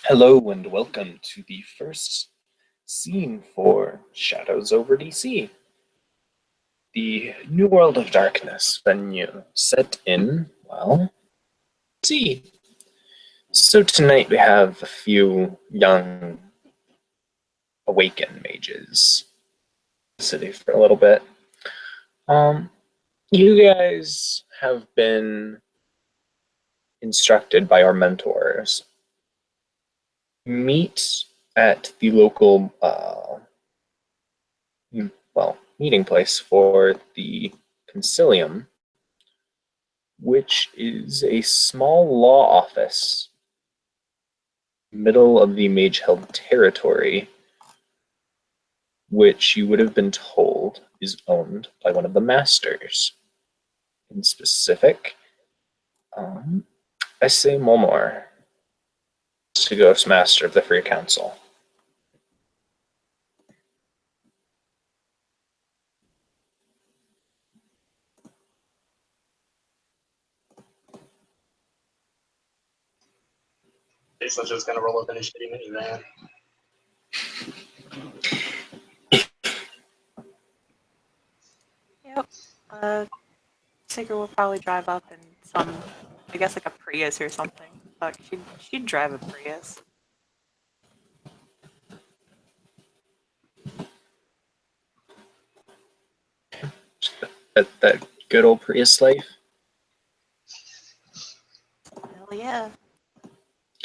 Hello and welcome to the first scene for Shadows over DC, the New World of Darkness venue set in, well, DC. So tonight we have a few young awakened mages in the city for a little bit. You guys have been instructed by our mentors. Meet at the local meeting place for the Concilium, which is a small law office middle of the Mage Held territory, which you would have been told is owned by one of the masters. In specific, I say Mulmore, to Ghost Master of the Free Council. So just gonna roll up in a shitty minivan. Yep. Sigurd will probably drive up in some, I guess, like a Prius or something. But she'd drive a Prius. That good old Prius life. Hell yeah.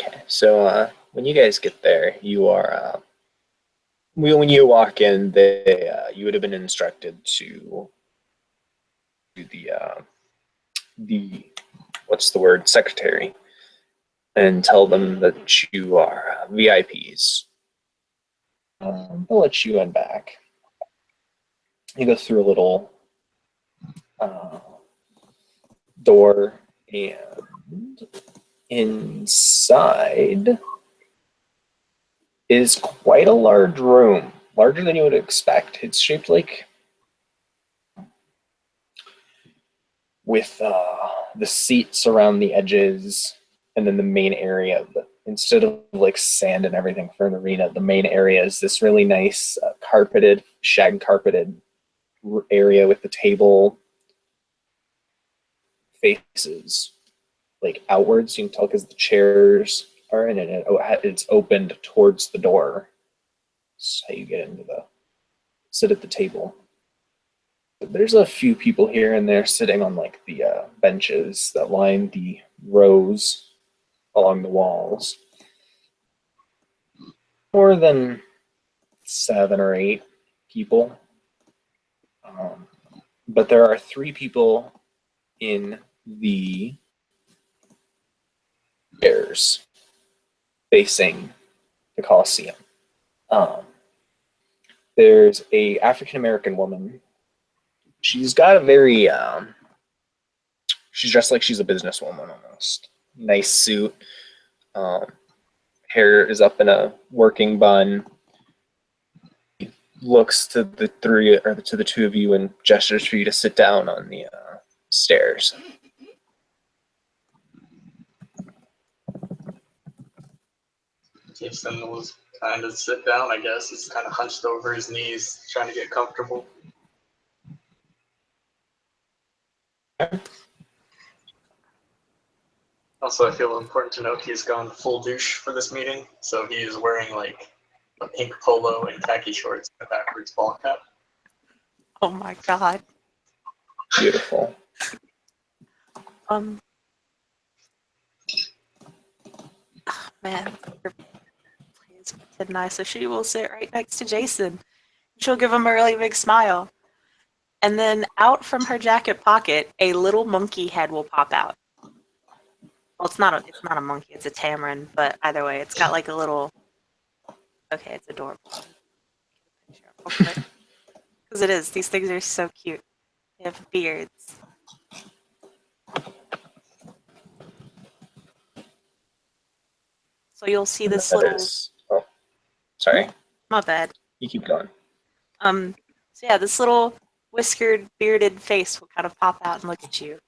Okay, so when you guys get there, you are when you walk in, you would have been instructed to do the what's the word, secretary, and tell them that you are VIPs. They'll let you in back. You go through a little door, and inside is quite a large room, larger than you would expect. It's shaped like with the seats around the edges, and then the main area instead of like sand and everything for an arena, the main area is this really nice carpeted, shag carpeted area with the table faces like outwards. You can tell because the chairs are in it. It's opened towards the door. That's how you get into sit at the table. There's a few people here and there sitting on like the benches that line the rows along the walls. More than 7 or 8 people. But there are 3 people in the chairs facing the Coliseum. There's a African American woman. She's got a very she's dressed like she's a businesswoman almost. Nice suit. Hair is up in a working bun. Looks to the 2 of you and gestures for you to sit down on the stairs. Jason will kind of sit down, I guess. He's kind of hunched over his knees, trying to get comfortable. Also, I feel important to note he's gone full douche for this meeting, so he is wearing like a pink polo and khaki shorts and a backwards ball cap. Oh my god. Beautiful. Man, please did nice. So she will sit right next to Jason. She'll give him a really big smile. And then out from her jacket pocket, a little monkey head will pop out. Well, it's not a monkey, it's a tamarin, but either way, it's got like a little. Okay, it's adorable. Because it is. These things are so cute. They have beards. So you'll see this little. Oh, sorry. My bad. You keep going. So yeah, this little whiskered, bearded face will kind of pop out and look at you.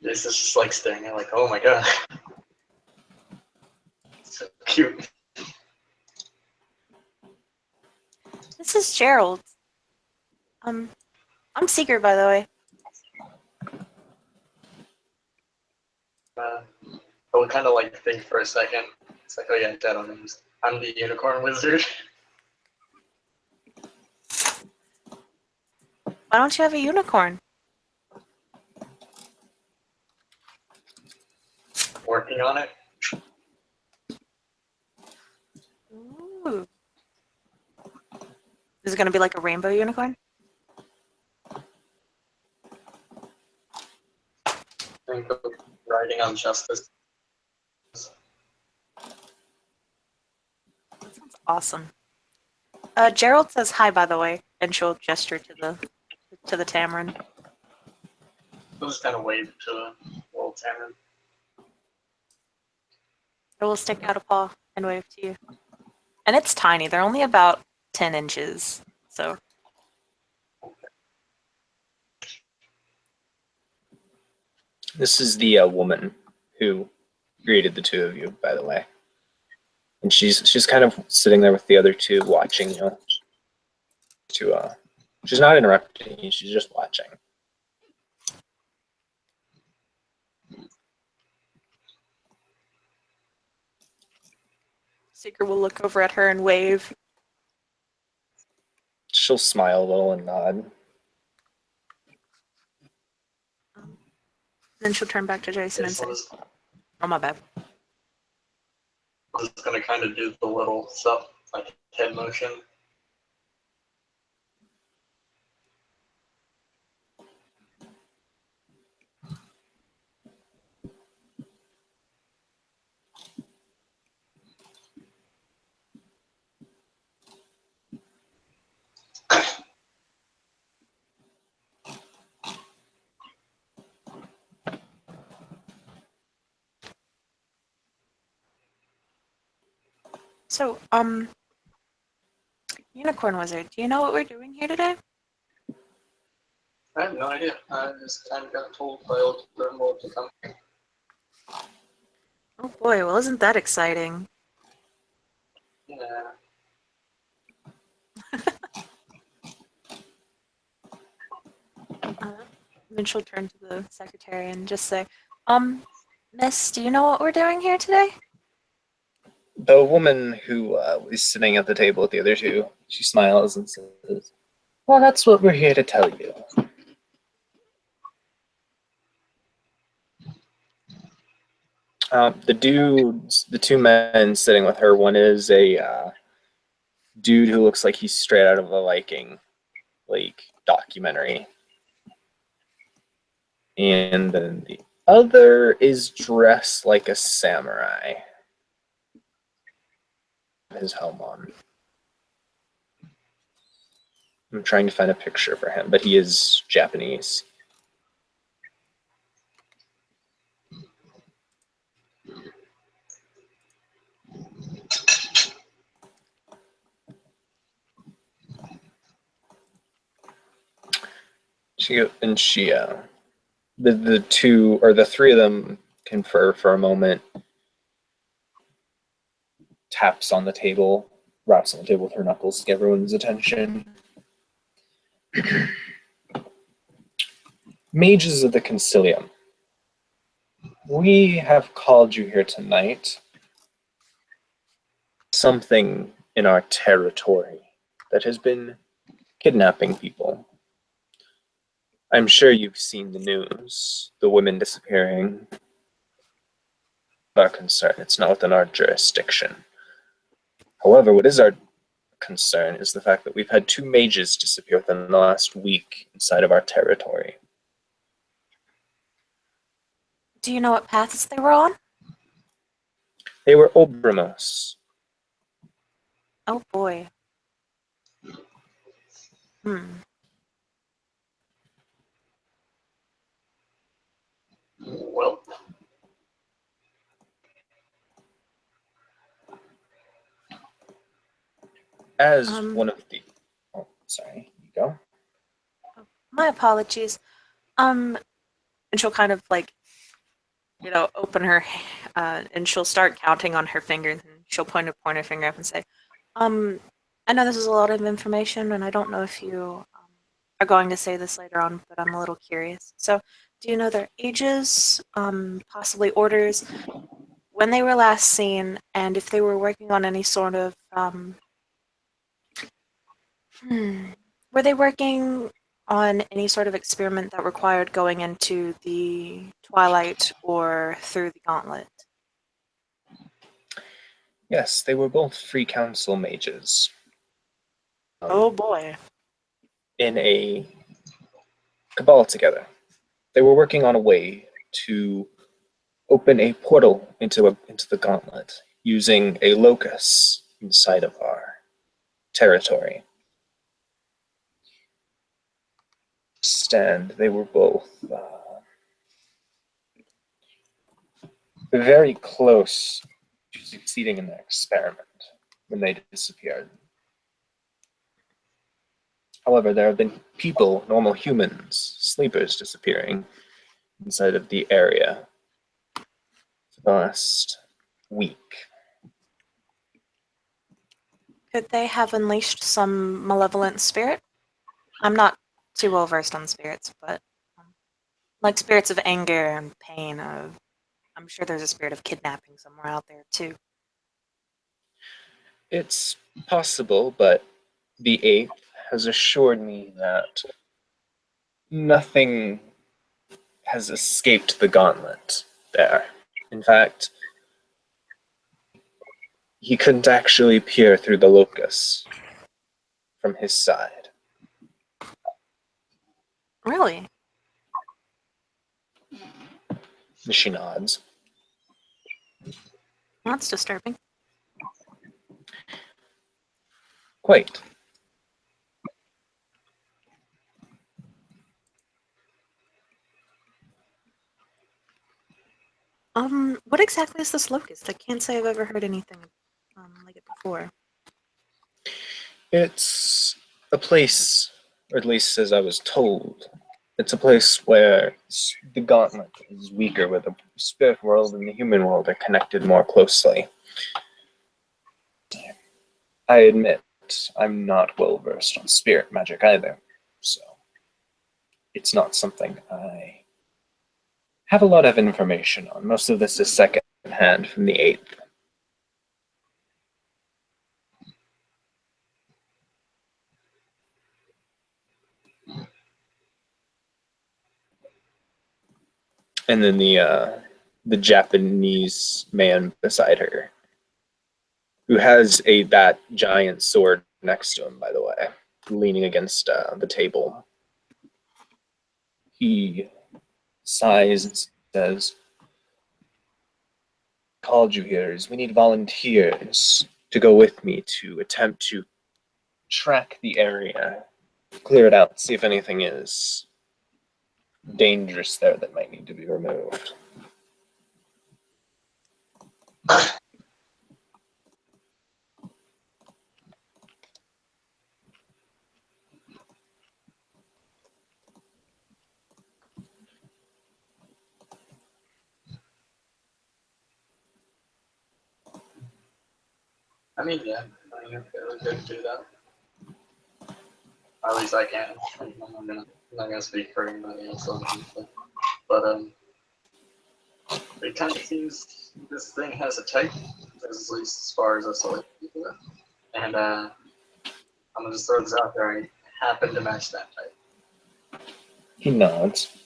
This is just like staring at like, oh my god. So cute. This is Gerald. I'm Seeker, by the way. I would kind of like think for a second. It's like, oh yeah, dead on names. I'm the unicorn wizard. Why don't you have a unicorn? Working on it. Ooh. Is it gonna be like a rainbow unicorn? Think of riding on justice. That sounds awesome. Gerald says hi, by the way, and she'll gesture to the Tamarin. I'll just kind of wave to the little Tamarin. It will stick out a paw and wave to you. And it's tiny. They're only about 10 inches. So This is the woman who created the two of you, by the way. And she's kind of sitting there with the other two, watching you. She's not interrupting you. She's just watching. Seeker will look over at her and wave. She'll smile a little and nod. Then she'll turn back to Jason and say, "Oh, my bad." I'm just gonna kind of do the little stuff, like head motion. So, Unicorn Wizard, do you know what we're doing here today? I have no idea. I just kind of got told by old Brimble to come. Oh boy, well, isn't that exciting? Yeah. Then she'll turn to the secretary and just say, Miss, do you know what we're doing here today? The woman who is sitting at the table with the other two, she smiles and says, "Well, that's what we're here to tell you." The two men sitting with her, one is a dude who looks like he's straight out of a Viking, like, documentary. And then the other is dressed like a samurai. His helm on. I'm trying to find a picture for him, but he is Japanese. The two or the three of them confer for a moment. Taps on the table, raps on the table with her knuckles to get everyone's attention. Mages of the Concilium, we have called you here tonight. Something in our territory that has been kidnapping people. I'm sure you've seen the news, the women disappearing. Our concern, it's not within our jurisdiction. However, what is our concern is the fact that we've had 2 mages disappear within the last week inside of our territory. Do you know what paths they were on? They were Obramos. Oh boy. Well, As one of the... Oh, sorry. You go. My apologies. And she'll kind of like open her, and she'll start counting on her fingers, and she'll point her finger up and say, I know this is a lot of information, and I don't know if you are going to say this later on, but I'm a little curious. So, do you know their ages, possibly orders, when they were last seen, and if they were working on any sort of, were they working on any sort of experiment that required going into the Twilight or through the Gauntlet? Yes, they were both free council mages. Oh boy. In a cabal together. They were working on a way to open a portal into the Gauntlet using a locus inside of our territory. And they were both very close to succeeding in their experiment when they disappeared. However, there have been people, normal humans, sleepers, disappearing inside of the area for the last week. Could they have unleashed some malevolent spirit? I'm not too well versed on spirits, but like spirits of anger and pain. I'm sure there's a spirit of kidnapping somewhere out there too. It's possible, but the Eighth has assured me that nothing has escaped the Gauntlet there. In fact, he couldn't actually peer through the locus from his side. Really? She nods. That's disturbing. Quite. What exactly is this locust? I can't say I've ever heard anything like it before. It's a place, or at least as I was told, it's a place where the Gauntlet is weaker, where the spirit world and the human world are connected more closely. I admit, I'm not well versed on spirit magic either, so it's not something I have a lot of information on. Most of this is second hand from the Eighth. And then the Japanese man beside her, who has that giant sword next to him, by the way, leaning against the table. He sighs and says, "Called you here is we need volunteers to go with me to attempt to track the area, clear it out, see if anything is dangerous there that might need to be removed." I mean, yeah, I mean, it was good to do that. At least I can. I'm not gonna speak for anybody else on this, but it kind of seems this thing has a type, at least as far as I saw it. And I'm gonna just throw this out there. I happen to match that type. He nods.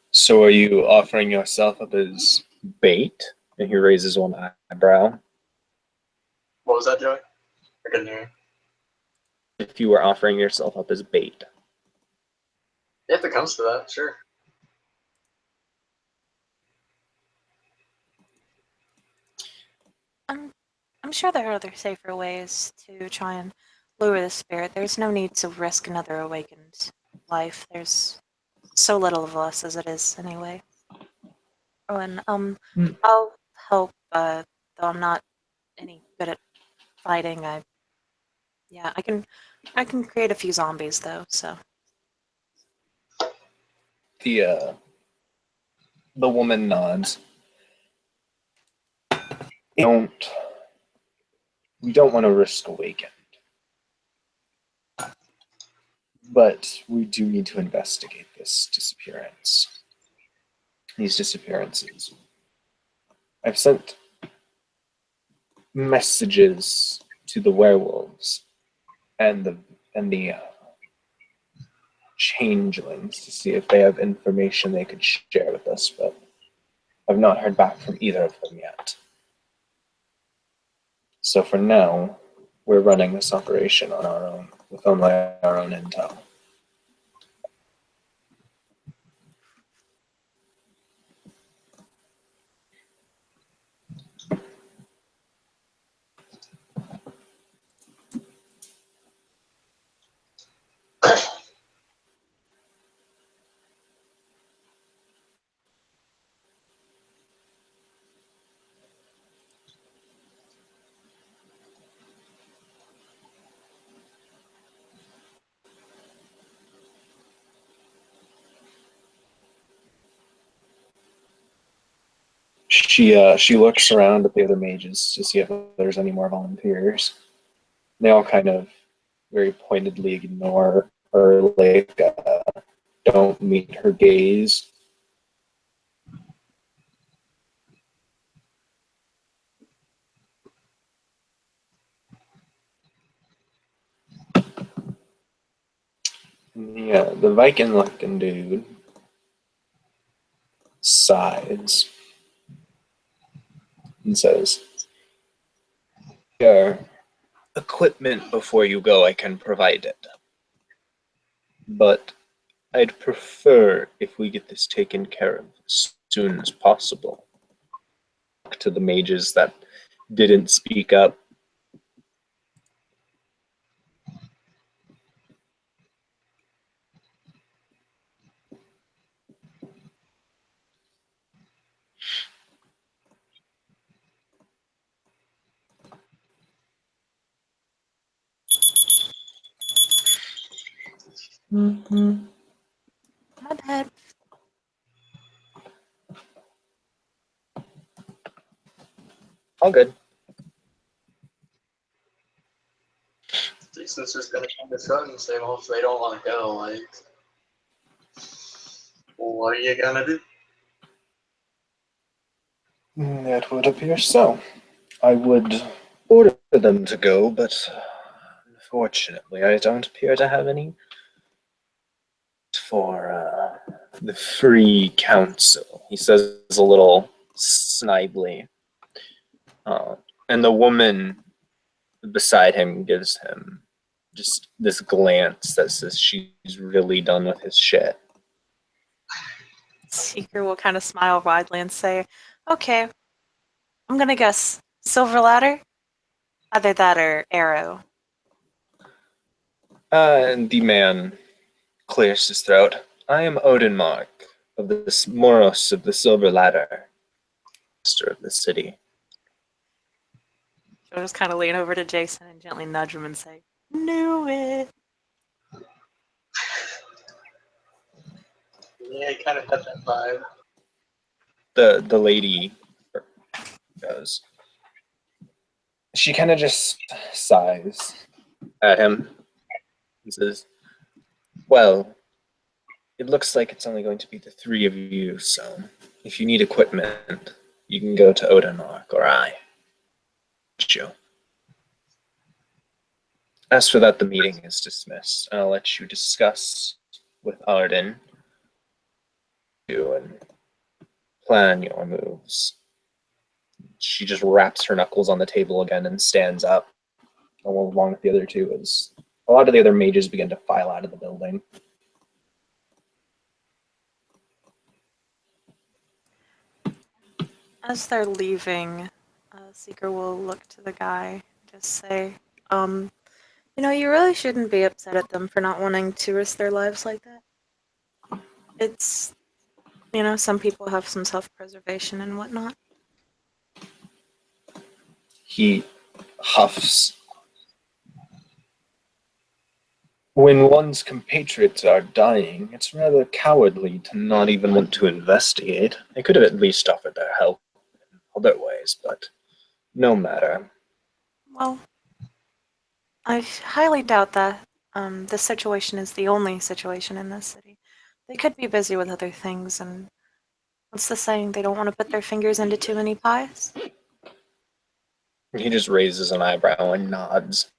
"So are you offering yourself up as bait?" And he raises one eyebrow. What was that, Joey? I couldn't hear you. If you were offering yourself up as bait. If it comes to that, sure. I'm sure there are other safer ways to try and lure the spirit. There's no need to risk another awakened life. There's so little of us as it is anyway. Oh, and I'll help, though I'm not any good at fighting. I can create a few zombies though, so. The woman nods. We don't want to risk a weekend. But we do need to investigate this disappearance. These disappearances. I've sent messages to the werewolves and the changelings to see if they have information they could share with us, but I've not heard back from either of them yet. So for now, we're running this operation on our own, with only our own intel. She looks around at the other mages to see if there's any more volunteers. They all kind of very pointedly ignore her, like don't meet her gaze. Yeah, the Viking-looking dude sighs and says, "Your equipment before you go, I can provide it. But I'd prefer if we get this taken care of as soon as possible." To the mages that didn't speak up. My bad. All good. Jason's just gonna kind of shrug and say, well, if they don't want to go, like, what are you gonna do? It would appear so. I would order them to go, but unfortunately, I don't appear to have any for the free council. He says a little snidely. And the woman beside him gives him just this glance that says she's really done with his shit. Seeker will kind of smile widely and say, okay, I'm gonna guess Silver Ladder? Either that or Arrow. And the man clears his throat. I am Odinmark of the Moros of the Silver Ladder, master of the city. She'll just kind of lean over to Jason and gently nudge him and say, knew it. Yeah, I kind of had that vibe. The lady goes. She kind of just sighs at him and says, well, it looks like it's only going to be the three of you, so if you need equipment, you can go to Odinmark or I. You. As for that, the meeting is dismissed. I'll let you discuss with Arden and plan your moves. She just wraps her knuckles on the table again and stands up, along with the other two, as a lot of the other mages begin to file out of the building. As they're leaving, Seeker will look to the guy, just say, you really shouldn't be upset at them for not wanting to risk their lives like that. It's, some people have some self-preservation and whatnot. He huffs. When one's compatriots are dying, it's rather cowardly to not even want to investigate. They could have at least offered their help in other ways, but No matter. Well, I highly doubt that this situation is the only situation in this city. They could be busy with other things, and what's the saying? They don't want to put their fingers into too many pies? He just raises an eyebrow and nods.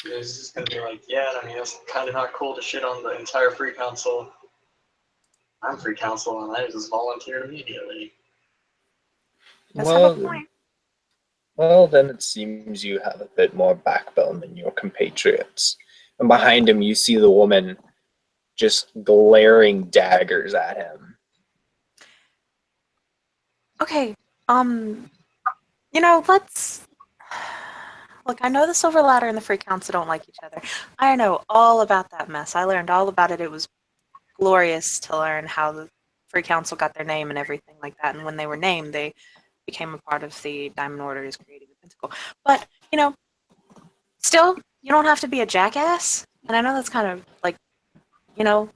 He's just gonna be like, yeah, I mean, it's kind of not cool to shit on the entire free council. I'm free council, and I just volunteered immediately. Does have a Well, point. well, then it seems you have a bit more backbone than your compatriots. And behind him, you see the woman just glaring daggers at him. Okay, let's look. I know the Silver Ladder and the Free Council don't like each other. I know all about that mess. I learned all about it. It was glorious to learn how the Free Council got their name and everything like that. And when they were named, they became a part of the Diamond Orders, creating the Pentacle. But still, you don't have to be a jackass. And I know that's kind of like, I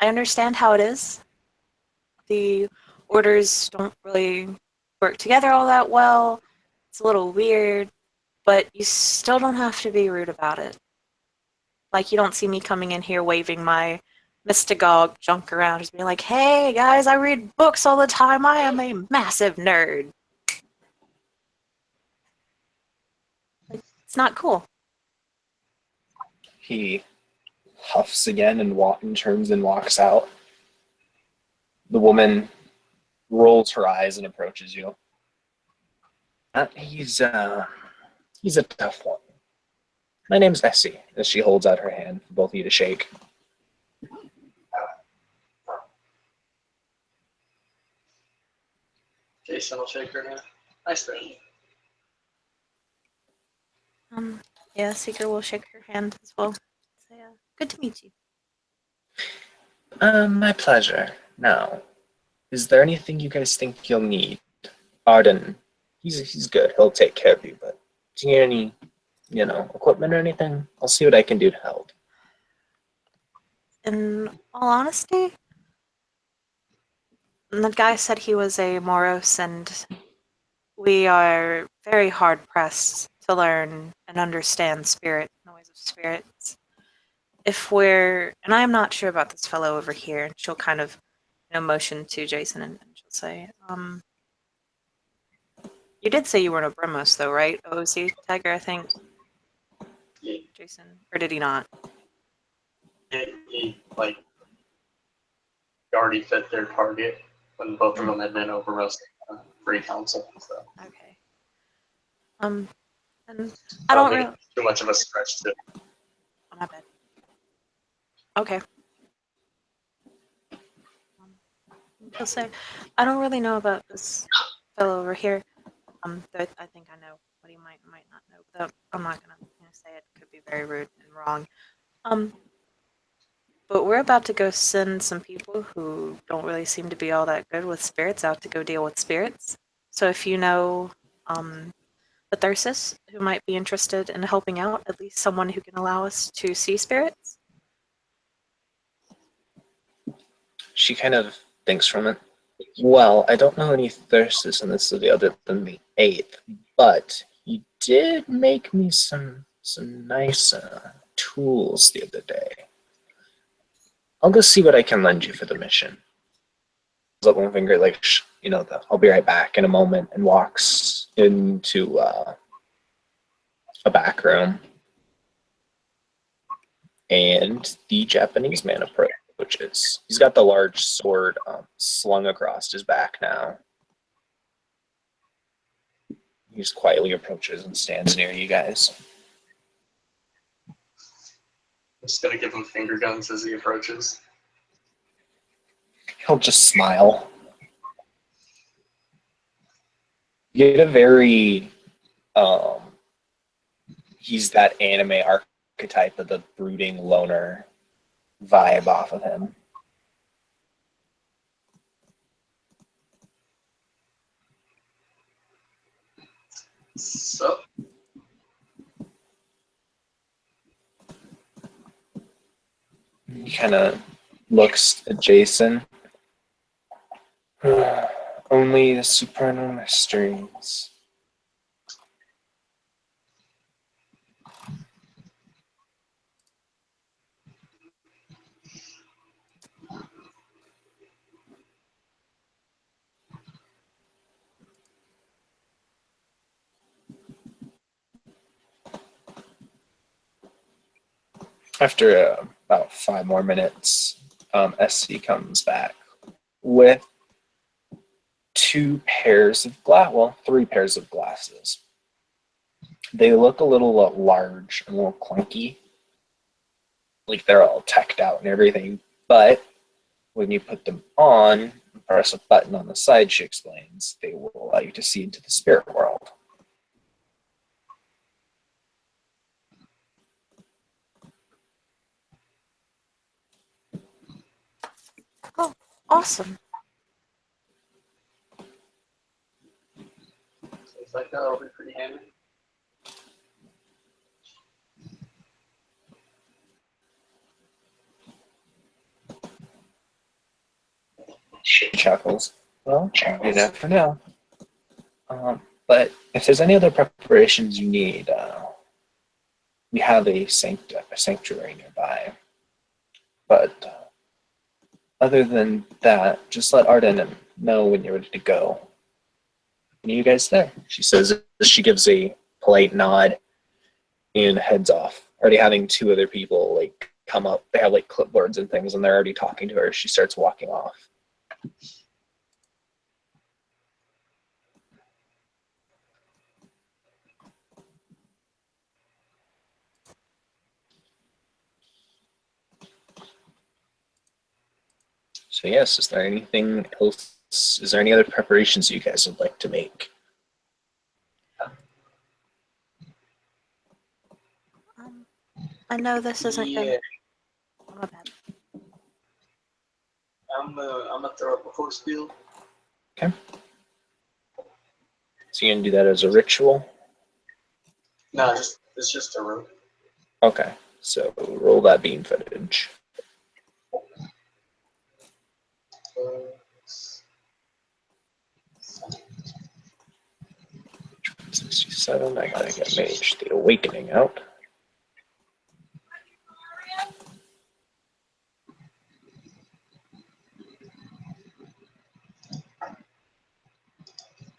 understand how it is. The orders don't really work together all that well. It's a little weird, but you still don't have to be rude about it. Like, you don't see me coming in here waving my Mystagogue junk around, just being like, hey guys, I read books all the time. I am a massive nerd. It's not cool. He huffs again and turns and walks out. The woman rolls her eyes and approaches you. He's a tough one. My name's Essie, as she holds out her hand for both of you to shake. Jason will shake her hand. Nice friend. Yeah, Seeker will shake her hand as well. So, yeah, good to meet you. My pleasure. Now, is there anything you guys think you'll need? Arden, he's good. He'll take care of you, but do you need any, equipment or anything? I'll see what I can do to help. In all honesty, the guy said he was a Moros, and we are very hard pressed to learn and understand spirit, noise of spirits. And I'm not sure about this fellow over here, and she'll kind of, motion to Jason, and she'll say, you did say you weren't a Brimos, though, right? OC Tiger, I think. Yeah, Jason, or did he not? he already fit their target when both of them had been over most free council. So. Okay. And I don't really. Too much of a stretch to. Oh, my bad. Okay. He'll say, I don't really know about this fellow over here. But I think I know what he might not know. Though I'm not gonna say it. Could be very rude and wrong. But we're about to go send some people who don't really seem to be all that good with spirits out to go deal with spirits. So if you know the Thyrsus who might be interested in helping out, at least someone who can allow us to see spirits. She kind of thinks from it. Well, I don't know any Thyrsus in the city other than the 8th, but he did make me some nice tools the other day. I'll go see what I can lend you for the mission. Up one finger, I'll be right back in a moment, and walks into a back room. And the Japanese man approaches. He's got the large sword slung across his back now. He just quietly approaches and stands near you guys. I'm just gonna give him finger guns as he approaches. He'll just smile. You get a very, he's that anime archetype of the brooding loner vibe off of him. So. He kind of looks at Jason. Only the supernal mysteries. After about 5 more minutes, SC comes back with 3 pairs of glasses. They look a little large and a little clunky, like they're all teched out and everything. But when you put them on, press a button on the side, she explains, they will allow you to see into the spirit world. Oh, awesome. Things like that'll be pretty handy. She chuckles. Well, you never know. But if there's any other preparations you need, we have a sanctuary nearby. But other than that, just let Arden know when you're ready to go. When are you guys there? She says, she gives a polite nod and heads off. Already having 2 other people like come up. They have like clipboards and things, and they're already talking to her. She starts walking off. So yes, is there anything else? Is there any other preparations you guys would like to make? I know this isn't Yeah, good. Oh, my bad. I'm gonna throw up a force field. Okay. So you're gonna do that as a ritual? No, it's just a rope. Okay. So roll that beam footage. 67. I gotta get Mage the Awakening out.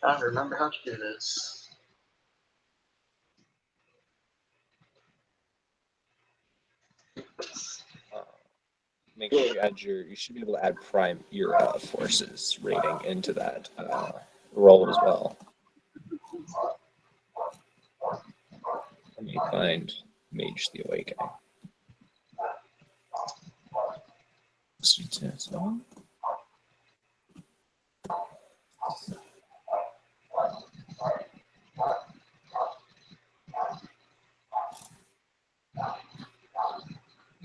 I don't remember how to do this. Make sure you add you should be able to add your forces rating into that roll as well. Let me find Mage the Awakening.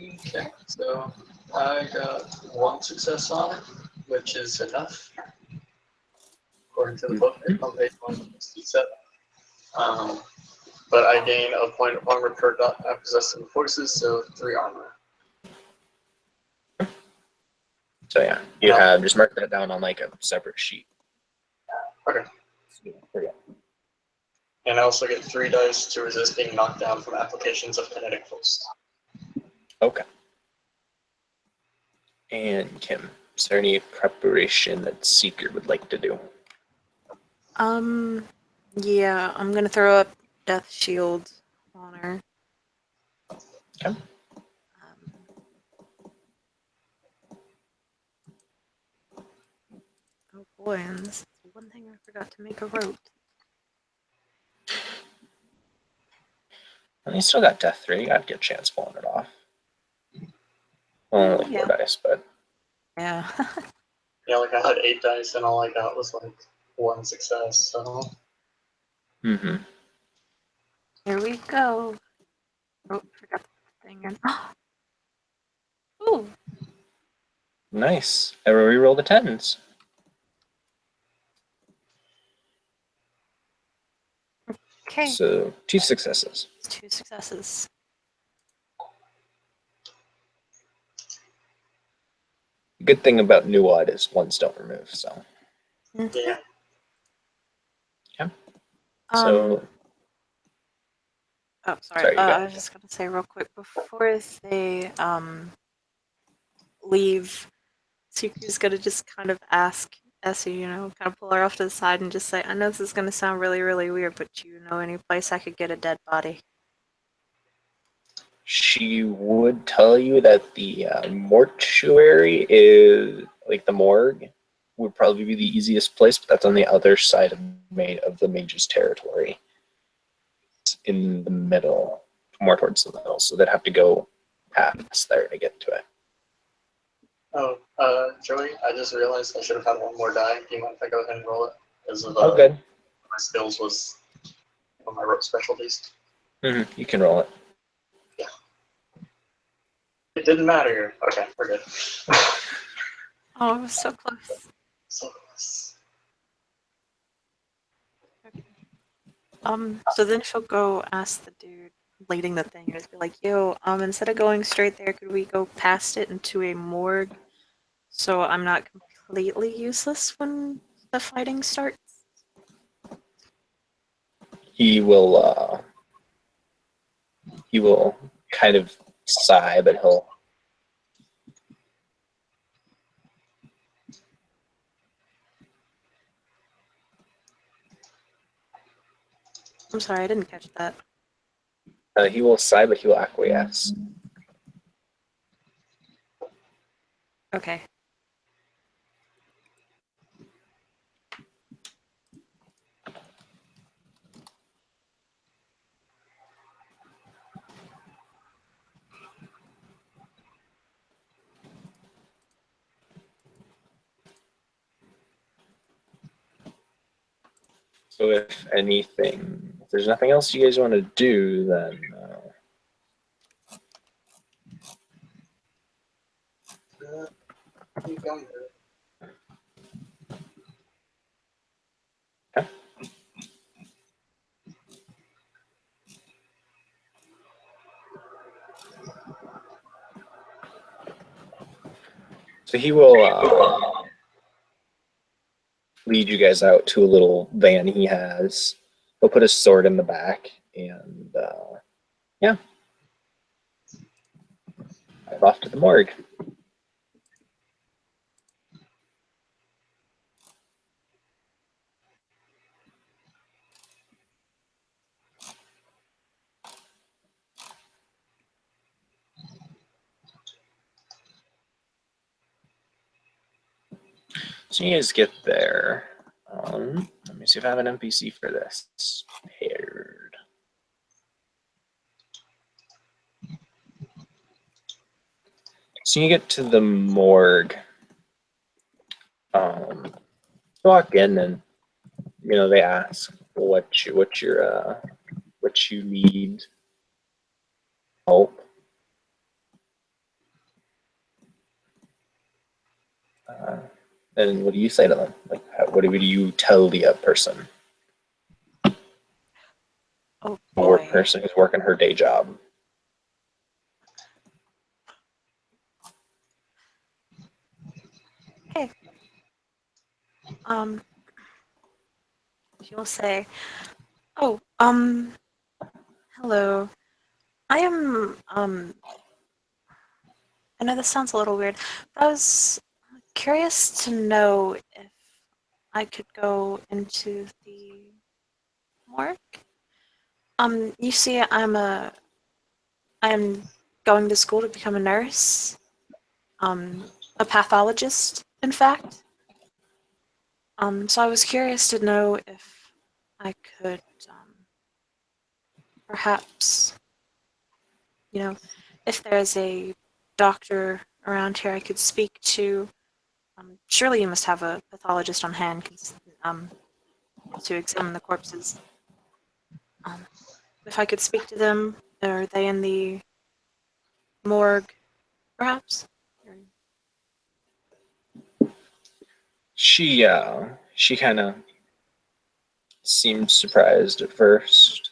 Okay, so I got 1 success on it, which is enough, according to the book on page 167. But I gain a point of armor per dot I possess in forces, so 3 armor. So yeah, you have just mark that down on like a separate sheet. Okay. And I also get 3 dice to resist being knocked down from applications of kinetic force. Okay. And Kim, is there any preparation that Seeker would like to do? Yeah, I'm gonna throw up Death Shield on her. Okay. Oh boy, and this is one thing I forgot to make a rope. Well, you still got Death 3. You got a good chance pulling it off. Only 4 dice, but Yeah. Yeah, like I had 8 dice and all I got was like 1 success, so. mm-hmm. Here we go. Oh, forgot the thing. Ooh. Nice. I will reroll the 10s. Okay. So 2 successes. 2 successes. The good thing about Nuad is ones don't remove, so. Yeah. So, Oh, sorry. sorry, you I go. was just gonna say real quick before they leave, Suku's gonna just kind of ask Essie, you know, kind of pull her off to the side and just say, "I know this is gonna sound really, really weird, but do you know any place I could get a dead body?" She would tell you that the mortuary is, like the morgue, would probably be the easiest place, but that's on the other side of the mage's territory. It's in the middle, more towards the middle, so they'd have to go past there to get to it. Oh, Joey, I just realized I should have had one more die. Do you mind if I go ahead and roll it? Because of Oh, good. my skills was on my rope specialties. You can roll it. It didn't matter. Okay, we're good. Oh, it was so close. So close. So then she'll go ask the dude leading the thing and just be like, "Yo, instead of going straight there, could we go past it into a morgue so I'm not completely useless when the fighting starts?" He will kind of sigh, but he'll. I'm sorry, I didn't catch that. He will sigh, but he will acquiesce. Okay. So if anything, if there's nothing else you guys want to do, then Keep going. okay. So he will lead you guys out to a little van he has. He'll put his sword in the back and yeah, drive off to the morgue. So you guys get there. Let me see if I have an NPC for this. Paired. So you get to the morgue. Walk in and they ask what you need help. And what do you say to them? Like, what do you tell the person? Oh Or boy. person who's working her day job. Okay. She'll say, "Oh, hello. I am, I know this sounds a little weird, but I was curious to know if I could go into the morgue. You see, I'm going to school to become a nurse, a pathologist, in fact. So I was curious to know if I could, perhaps, if there's a doctor around here I could speak to. Surely you must have a pathologist on hand to examine the corpses. If I could speak to them, are they in the morgue, perhaps?" She kind of seemed surprised at first.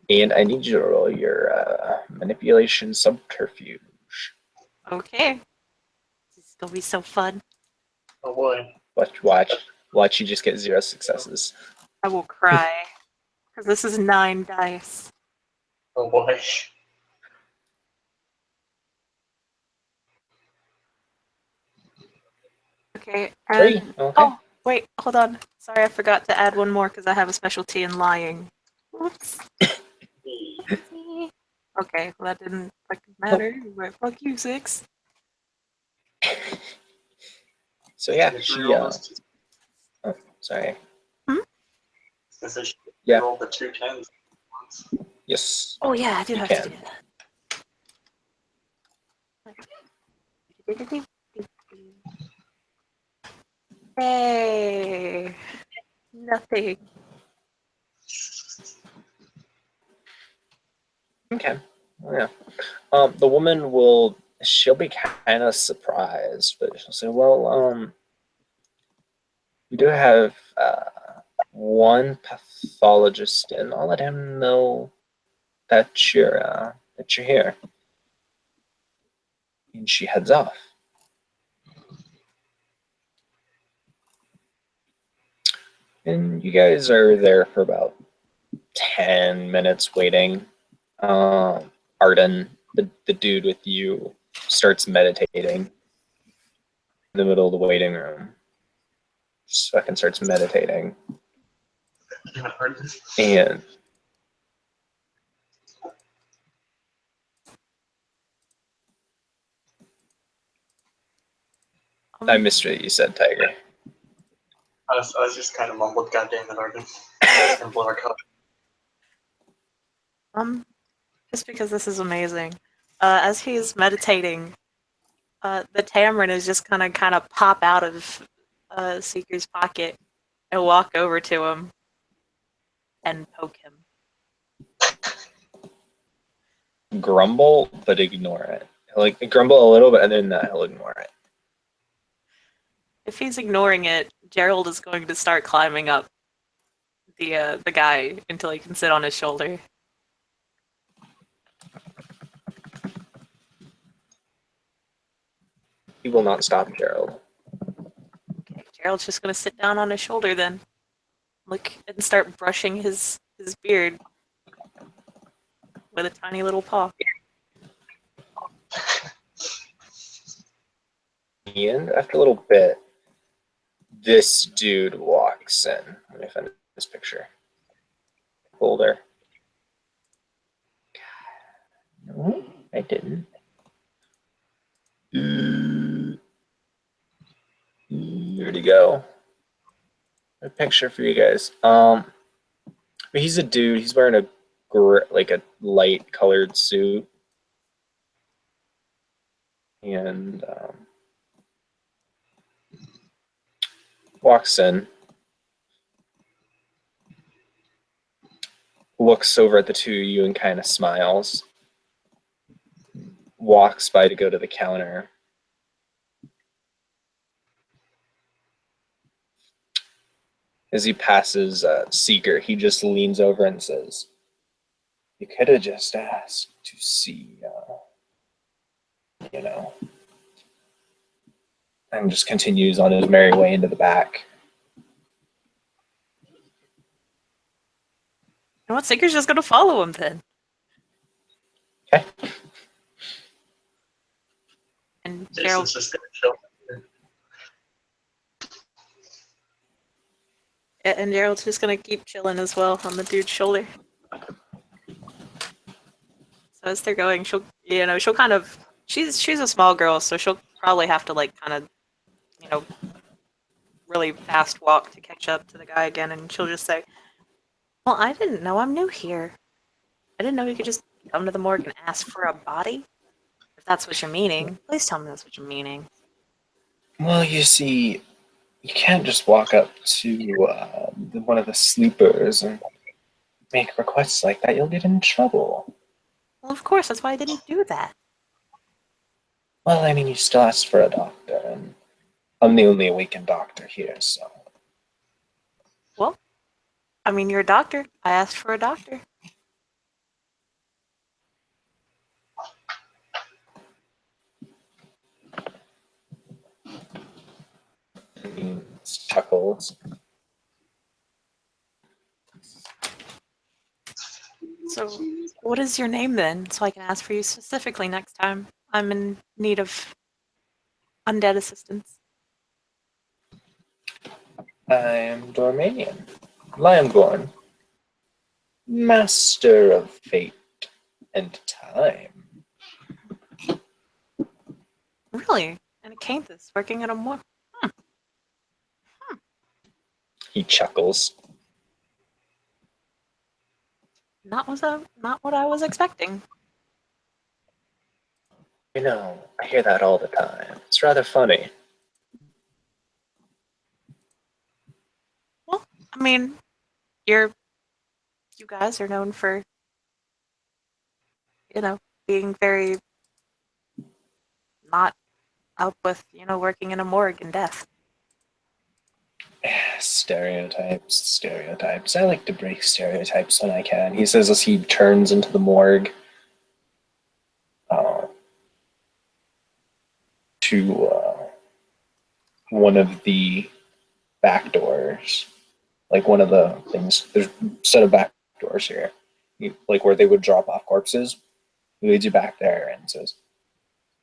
And I need you to roll your manipulation subterfuge. Okay. gonna be so fun. Oh boy. Watch. You just get 0 successes. I will cry. Because this is 9 dice. Oh boy. Okay, 3. and... Okay. Oh, wait, hold on. Sorry, I forgot to add one more because I have a specialty in lying. Oops. Okay, well that didn't fucking matter. But fuck you, 6. So yeah, Did she. you roll those two? Oh, sorry. Since she Yeah. rolled the 2 tens once. Yes. Oh yeah, I do You have can. to do that. Hey, nothing. Okay. Yeah. The woman she'll be kind of surprised, but she'll say, "Well, we do have one pathologist, and I'll let him know that you're here." And she heads off. And you guys are there for about 10 minutes waiting. Arden, the dude with you, starts meditating in the middle of the waiting room. Just fucking starts meditating. Even harder. And I missed what you said, Tiger. I was just kind of mumbled, goddamn it, Arden. And blow our cup. Just because this is amazing. As he's meditating, the Tamarin is just gonna kind of pop out of Seeker's pocket and walk over to him and poke him. Grumble, but ignore it. Like, grumble a little bit, and then he'll ignore it. If he's ignoring it, Gerald is going to start climbing up the guy until he can sit on his shoulder. He will not stop Gerald. Okay, Gerald's just gonna sit down on his shoulder then. Look and start brushing his beard with a tiny little paw. And after a little bit, this dude walks in. Let me find this picture. Folder. No, I didn't. Where'd he go? A picture for you guys. He's a dude. He's wearing like a light colored suit, and walks in, looks over at the two of you and kind of smiles, walks by to go to the counter. As he passes Seeker, he just leans over and says, "You could have just asked to see, you know," and just continues on his merry way into the back. You know what? Seeker's just gonna follow him then. Okay. And Jason's Gerald, just gonna chill. and Gerald's just gonna keep chilling as well on the dude's shoulder. So as they're going, she'll kind of, she's a small girl, so she'll probably have to like kind of, really fast walk to catch up to the guy again, and she'll just say, "Well, I didn't know. I'm new here. I didn't know you could just come to the morgue and ask for a body. If that's what you're meaning, please tell me that's what you're meaning." Well, you see, you can't just walk up to one of the sleepers and make requests like that. You'll get in trouble. Well, of course, that's why I didn't do that. Well, I mean, you still asked for a doctor, and I'm the only awakened doctor here, so. Well, I mean, you're a doctor. I asked for a doctor. He chuckles. So, what is your name then? So I can ask for you specifically next time I'm in need of undead assistance. I am Dormanian. Liamgorn. Master of fate and time. Really? And Acanthus working at a more. He chuckles. Not what I was expecting. You know, I hear that all the time. It's rather funny. Well, I mean, you guys are known for, being very not up with, working in a morgue and death. Stereotypes. I like to break stereotypes when I can. He says as he turns into the morgue to one of the back doors. Like one of the things, there's a set of back doors here, like where they would drop off corpses. He leads you back there and says,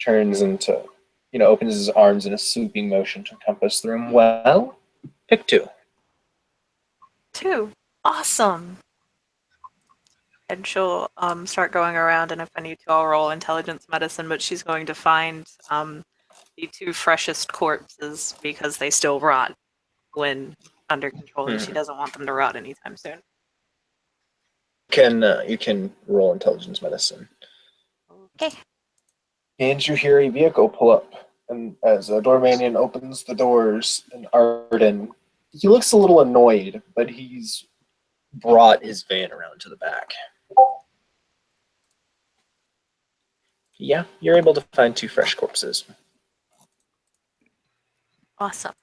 turns into, opens his arms in a sweeping motion to encompass the room. Well, pick two. 2. Awesome. And she'll start going around, and if I need to, I'll roll intelligence medicine, but she's going to find the 2 freshest corpses because they still rot when under control, and she doesn't want them to rot anytime soon. You can roll intelligence medicine. Okay. And you hear a vehicle pull up, and as Dormanian opens the doors, and Arden, he looks a little annoyed, but he's brought his van around to the back. Yeah, you're able to find 2 fresh corpses. Awesome.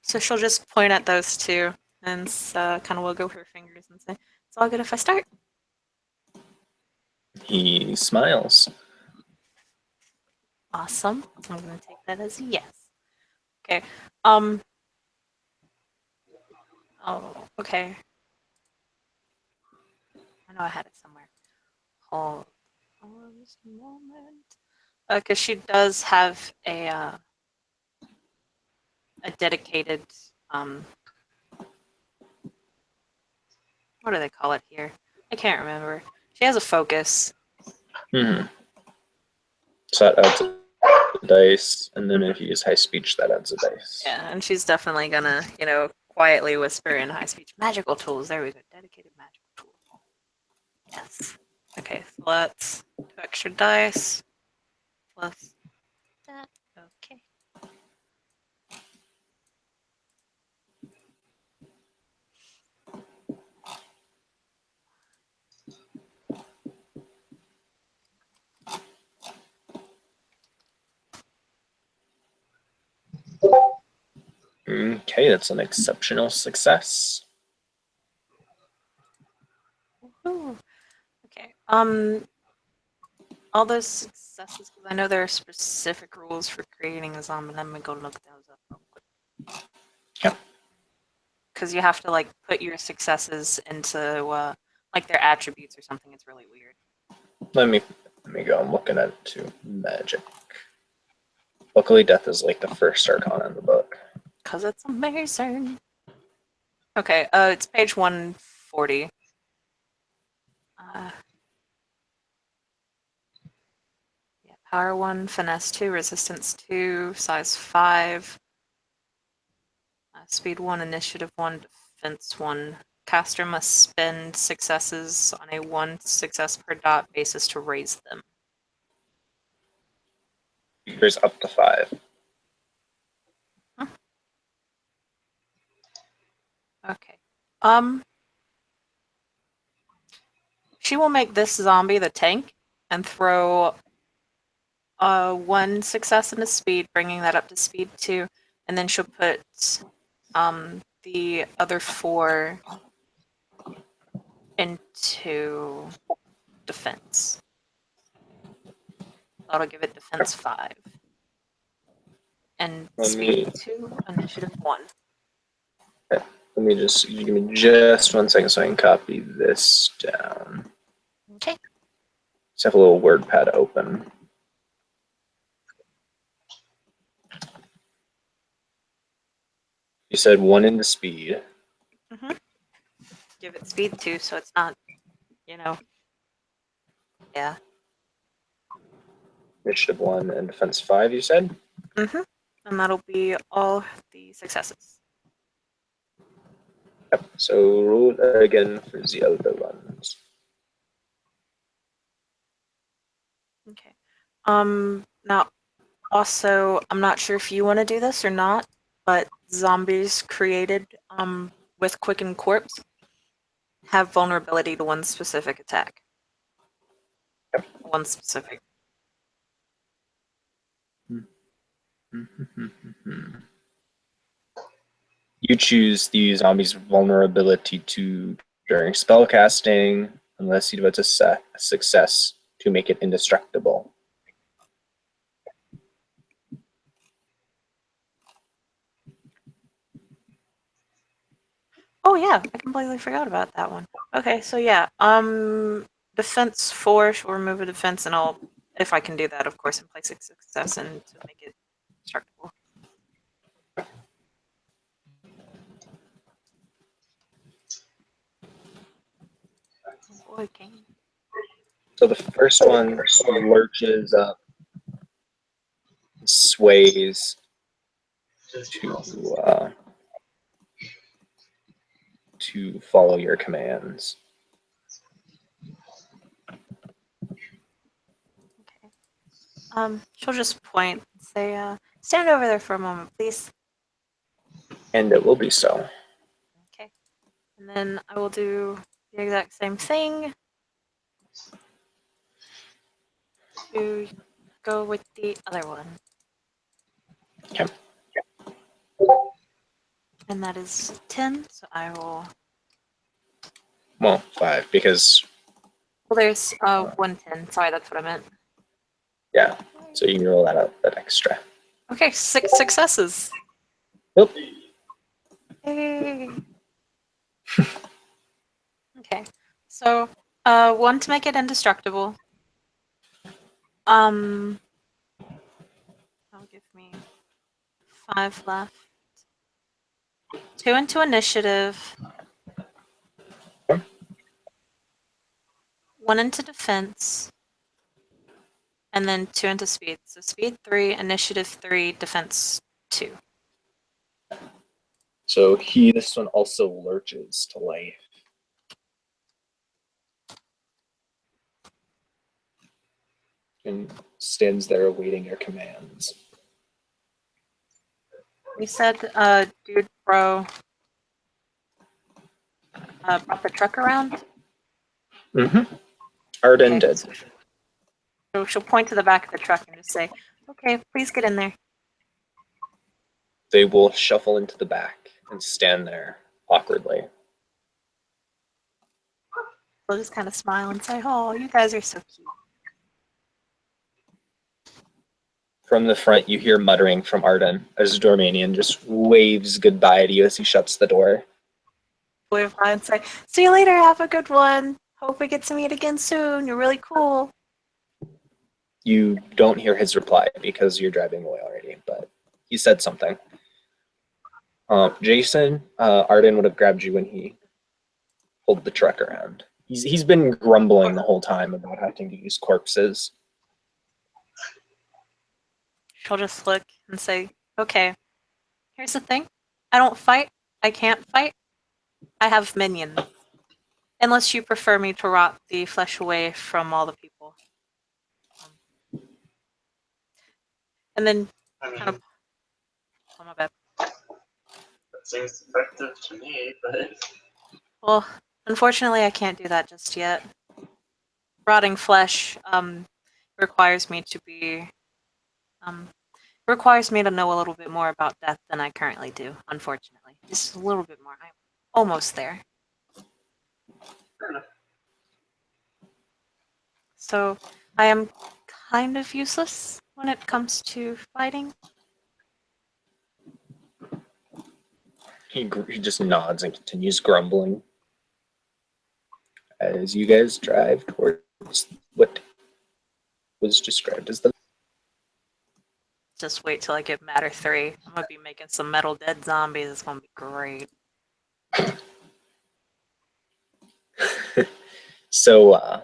So she'll just point at those 2 and kind of wiggle her fingers and say, "It's all good if I start." He smiles. Awesome. I'm going to take that as a yes. Okay. Oh, okay. I know I had it somewhere. Hold on just a moment. Because she does have a dedicated, what do they call it here? I can't remember. She has a focus. Mm-hmm. So that adds a dice, and then if you use high speech, that adds a dice. Yeah, and she's definitely gonna, quietly whisper in high speech, magical tools. There we go. Dedicated magical tool. Yes. Okay, so let's 2 extra dice plus that. Okay. Okay, that's an exceptional success. Woohoo. Okay. All those successes, because I know there are specific rules for creating a zombie. Let me go look those up real quick. Yeah. Because you have to put your successes into their attributes or something. It's really weird. Let me go. I'm looking at it too. Magic. Luckily, death is like the first arcana in the book. Because it's amazing. Okay, it's page 140. Yeah, power 1, finesse 2, resistance 2, size 5, speed 1, initiative 1, defense 1. Caster must spend successes on a 1 success per dot basis to raise them. There's up to 5. Okay. She will make this zombie the tank and throw 1 success into speed, bringing that up to speed 2, and then she'll put the other 4 into defense. That'll give it defense 5. and Let speed me- 2, initiative 1. Let me just, you give me just 1 second so I can copy this down. Okay. Just have a little WordPad open. You said 1 into speed. Give it speed 2, so it's not, you know. Yeah. Initiative 1 and defense 5, you said? And that'll be all the successes. Yep. So roll again for the other ones. Okay. Now, also, I'm not sure if you want to do this or not, but zombies created with Quicken Corpse have vulnerability to one specific attack. One specific. You choose the zombie's vulnerability to during spellcasting, unless you have a success to make it indestructible. Oh yeah, I completely forgot about that one. Okay, so yeah, defense 4 shall remove a defense, and I'll, if I can do that, of course, and place a success and to make it destructible. Oh boy, Kane. So the first one lurches up, sways to follow your commands. Okay. She'll just point and say, stand over there for a moment, please. And it will be so. Okay. And then I will do the exact same thing to go with the other one. Okay. And that is 10, so I will. Well, 5, because, Well, there's 110. Sorry, that's what I meant. yeah, so you can roll that out, that extra. Okay, 6 successes. Yep. Yay. Okay, so 1 to make it indestructible. That'll give me 5 left. 2 into initiative. Okay. 1 into defense. And then 2 into speed. So speed 3, initiative 3, defense 2. So this one also lurches to life. And stands there awaiting your commands. We said, dude, bro, brought the truck around. Mm-hmm. Arden Okay, did. so she'll point to the back of the truck and just say, okay, please get in there. They will shuffle into the back and stand there awkwardly. We'll just kind of smile and say, oh, you guys are so cute. From the front, you hear muttering from Arden as Dormanian just waves goodbye to you as he shuts the door. Wave by and say, see you later, have a good one. Hope we get to meet again soon. You're really cool. You don't hear his reply because you're driving away already, but he said something. Jason, Arden would have grabbed you when he pulled the truck around. He's been grumbling the whole time about having to use corpses. She'll just look and say, okay, here's the thing. I don't fight. I can't fight. I have minions. Unless you prefer me to rot the flesh away from all the people. And then I mean, kind of. Oh, my bad. that seems effective to me, but Well, unfortunately, I can't do that just yet. Rotting flesh requires me to be. Requires me to know a little bit more about death than I currently do, unfortunately. Just a little bit more. I'm almost there. fair enough. So I am kind of useless when it comes to fighting. He just nods and continues grumbling as you guys drive towards what was described as the. Just wait till I get Matter 3. I'm gonna be making some Metal Dead zombies. It's gonna be great. So,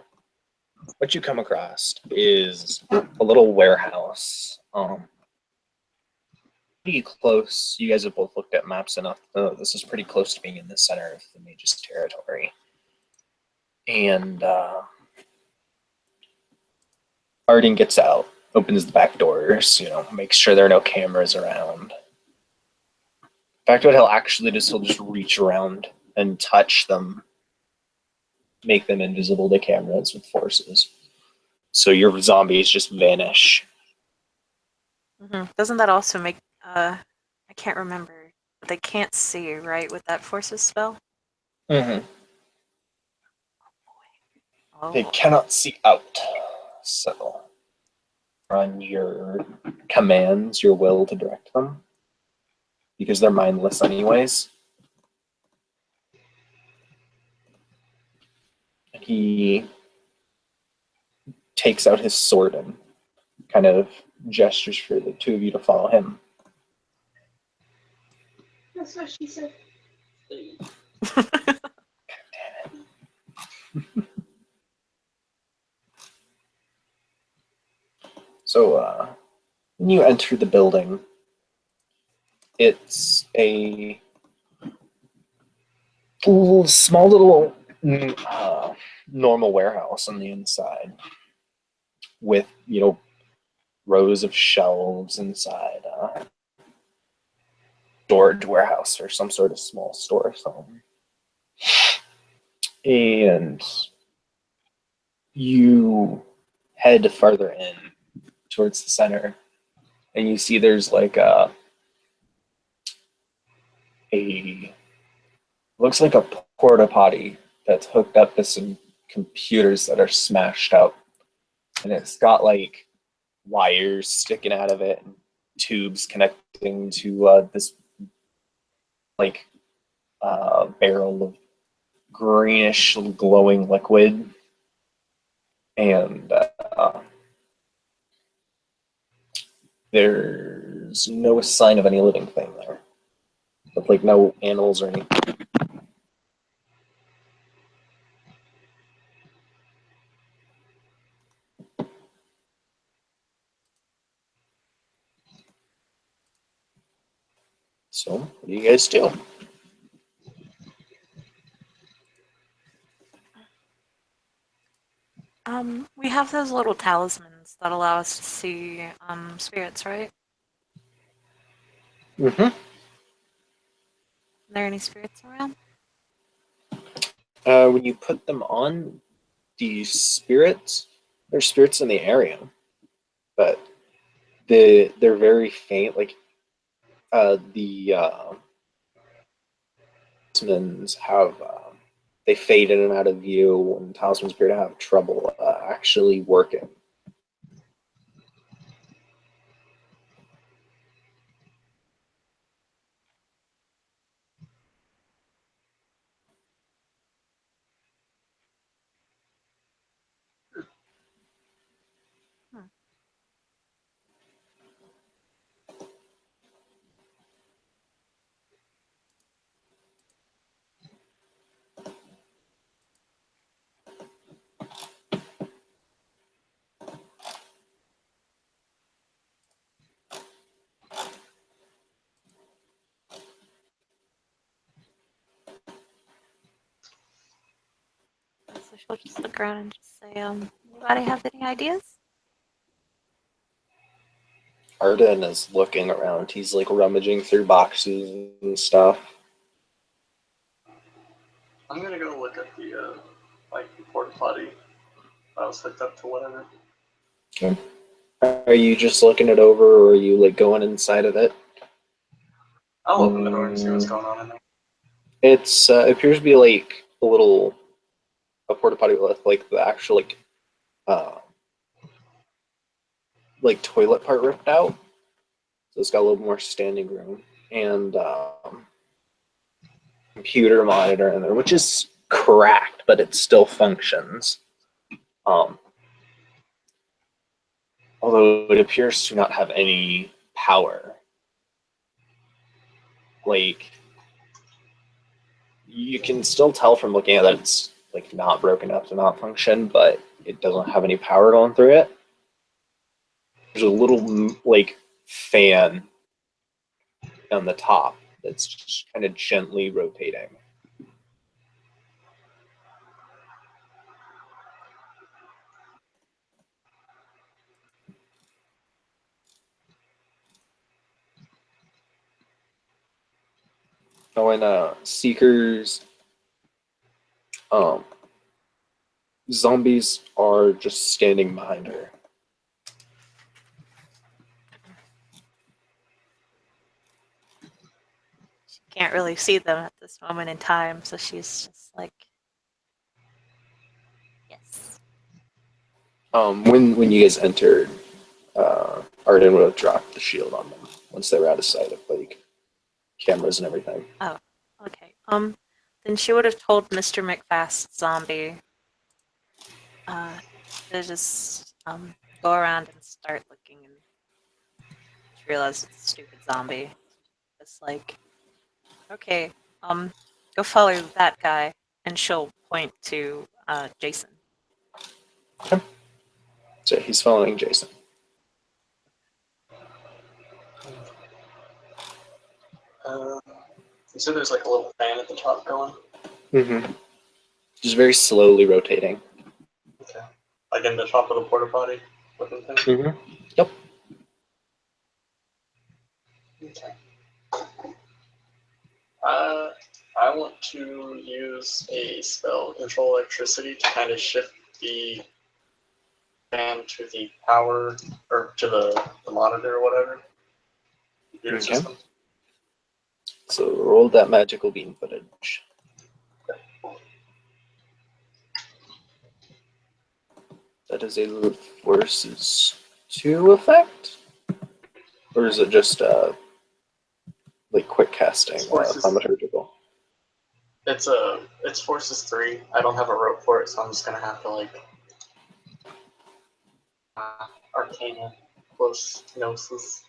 what you come across is a little warehouse. Pretty close. You guys have both looked at maps enough. This is pretty close to being in the center of the Mage's territory. And Harding gets out, opens the back doors, makes sure there are no cameras around. In fact, what he'll actually do is he'll just reach around and touch them, make them invisible to cameras with forces. So your zombies just vanish. Doesn't that also make I can't remember, but they can't see, right, with that forces spell? Mm-hmm. Oh. They cannot see out. So run your commands, your will to direct them, because they're mindless anyways. And he takes out his sword and kind of gestures for the two of you to follow him. That's what she said. So when you enter the building, it's a small little normal warehouse on the inside with, rows of shelves inside. Storage warehouse or some sort of small store or something. And you head farther in towards the center, and you see there's like looks like a porta potty that's hooked up to some computers that are smashed up, and it's got like wires sticking out of it and tubes connecting to this like barrel of greenish glowing liquid. And there's no sign of any living thing there. But like no animals or anything. So, what do you guys do? We have those little talismans that allow us to see spirits, right? Mm-hmm. Are there any spirits around? When you put them on, there's spirits in the area, but they're very faint. Like the talismans have they fade in and out of view, and talismans appear to have trouble actually working. So she'll just look around and just say, anybody have any ideas? Arden is looking around. He's like rummaging through boxes and stuff. I'm gonna go look at the porta potty. I was hooked up to whatever. Okay. Are you just looking it over, or are you like going inside of it? I'll open the door and see what's going on in there. It appears to be like a porta potty with like the actual like toilet part ripped out. So it's got a little more standing room, and computer monitor in there, which is cracked, but it still functions. Although it appears to not have any power. Like, you can still tell from looking at it, it's like not broken up to not function, but it doesn't have any power going through it. There's a little like fan on the top that's just kind of gently rotating. Oh, and Seekers, zombies are just standing behind her. She can't really see them at this moment in time, so she's just like, yes. When you guys entered, Arden would have dropped the shield on them once they were out of sight of like cameras and everything. Okay. Then she would have told Mr. McFast zombie to just go around and start looking, and she realized it's a stupid zombie. It's like, okay, go follow that guy, and she'll point to Jason. So he's following Jason. You said there's like a little fan at the top going? Mm-hmm. Just very slowly rotating. Okay. Like in the top of the porta potty looking thing? Mm-hmm. Yep. Okay. I want to use a spell, Control Electricity, to kind of shift the fan to the power, or to the monitor or whatever. Computer Okay. system. So roll that magical beam footage. That is a forces 2 effect? Or is it just like quick casting, thaumaturgical? It's forces 3. I don't have a rope for it, so I'm just gonna have to like Arcana plus Gnosis.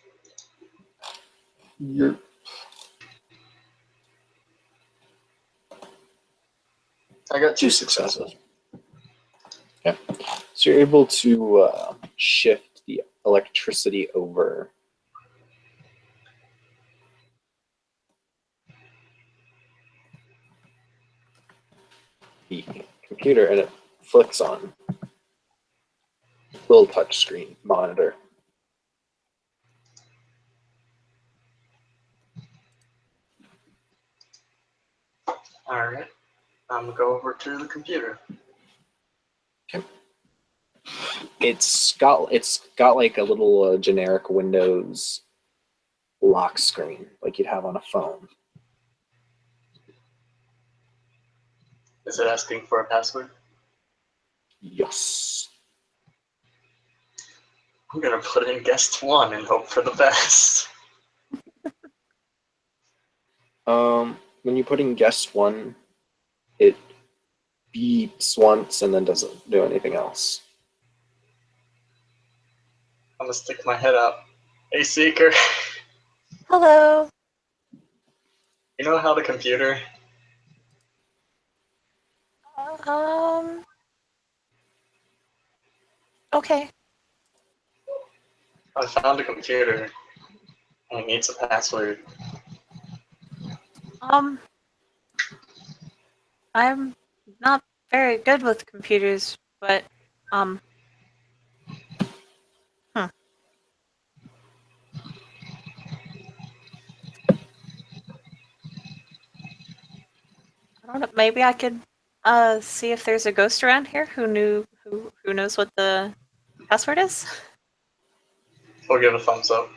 You're I got 2 2 successes. Okay. So you're able to shift the electricity over. The computer, and it flicks on. Little touch screen monitor. Alright. I'm gonna go over to the computer. It's got like a little generic Windows lock screen like you'd have on a phone. Is it asking for a password? Yes. I'm gonna put in guest 1 and hope for the best. When you put in guest 1, it beeps once and then doesn't do anything else. I'm gonna stick my head up. Hey, Seeker. Hello. You know how the computer? Okay. I found a computer and it needs a password. I'm not very good with computers, but I don't know. Maybe I could see if there's a ghost around here who knows what the password is. We'll give a thumbs up.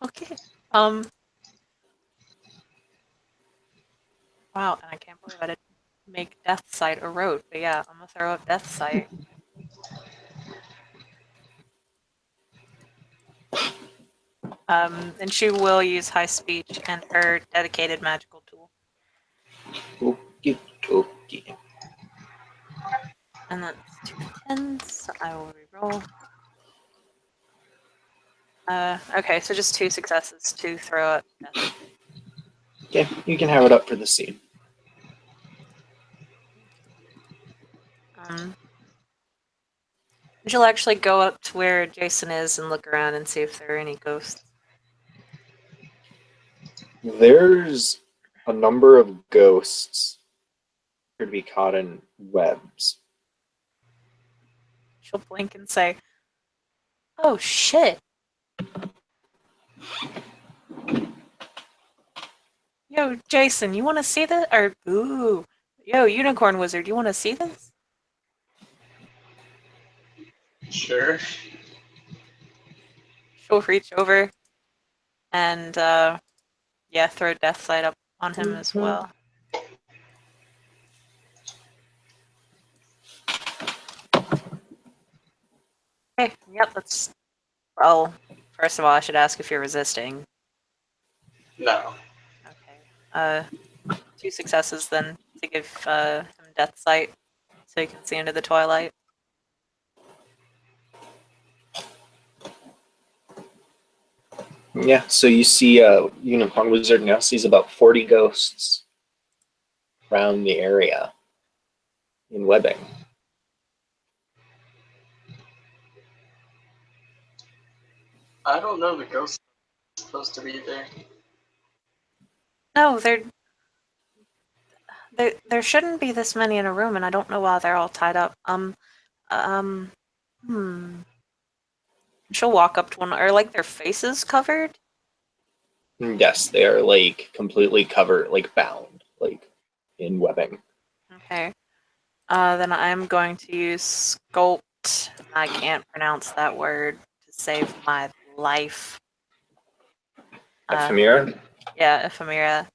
Okay. Wow, and I can't believe I didn't make Death Sight a road, but yeah, I'm gonna throw up Death Sight. And she will use high speech and her dedicated magical tool. Okie dokie. And that's 2 10s. So I will reroll. Okay, so just 2 successes to throw at death. Okay, you can have it up for the scene. She'll actually go up to where Jason is and look around and see if there are any ghosts. There's a number of ghosts here to be caught in webs. She'll blink and say, "Oh shit! Yo, Jason, you want to see this? Or ooh, yo, Unicorn Wizard, you want to see this?" Sure. She'll reach over and yeah, throw Death Sight up on him as well. Okay, yep, that's. Well, first of all, I should ask if you're resisting. No. Okay. 2 successes then to give him Death Sight so he can see into the twilight. Yeah, so you see Unicorn Wizard now sees about 40 ghosts around the area in webbing. I don't know the ghost is supposed to be there. No, there shouldn't be this many in a room, and I don't know why they're all tied up. She'll walk up to one. Are like their faces covered? Yes, they are like completely covered, like bound, like in webbing. Okay. Then I'm going to use sculpt. I can't pronounce that word to save my life. Ephemera? Yeah, ephemera.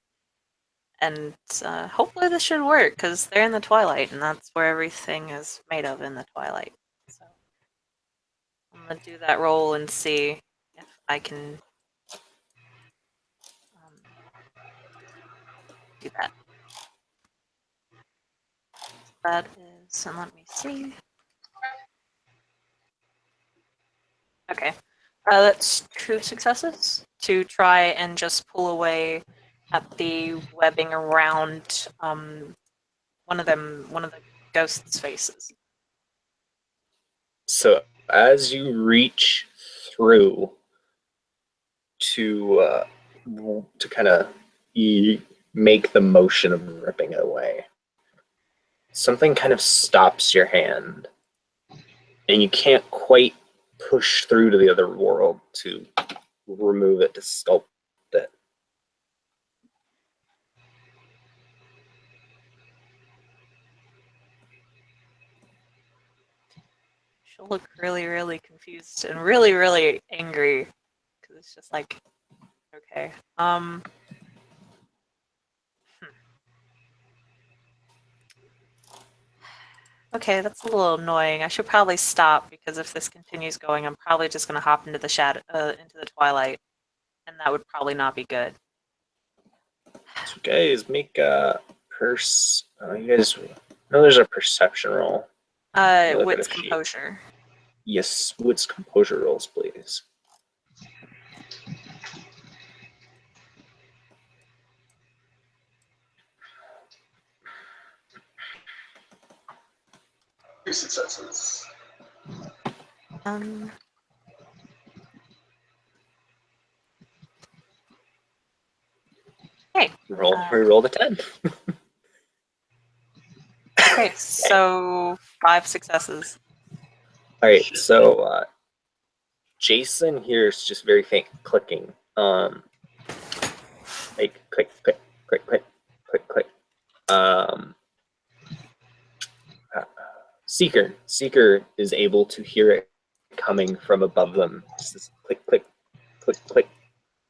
And hopefully this should work because they're in the twilight, and that's where everything is made of, in the twilight. So I'm gonna do that roll and see if I can do that. That is, and let me see. Okay, that's 2 successes to try and just pull away at the webbing around one of the ghosts' faces. So as you reach through to kind of make the motion of ripping it away, something kind of stops your hand, and you can't quite push through to the other world to remove it, to sculpt it. She'll look really, really confused and really, really angry because it's just like, okay, Okay, that's a little annoying. I should probably stop because if this continues going, I'm probably just gonna hop into the into the twilight, and that would probably not be good. So guys, make a you guys know there's a perception roll. Look at Wit's a sheet. composure. Yes, what's composure rolls, please? Two successes. Hey. Reroll the 10. Okay, so 5 successes. All right, so Jason hears just very faint clicking. Like click, click, click, click, click, click. Seeker is able to hear it coming from above them. Just this click, click, click, click,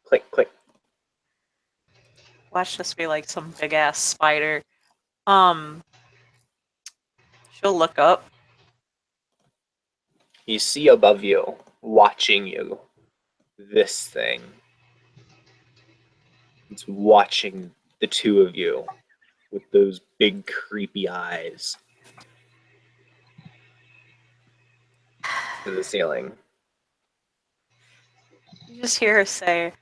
click, click. Watch this be like some big ass spider. She'll look up. You see above you, watching you, this thing is watching the two of you with those big creepy eyes to the ceiling. You just hear her say,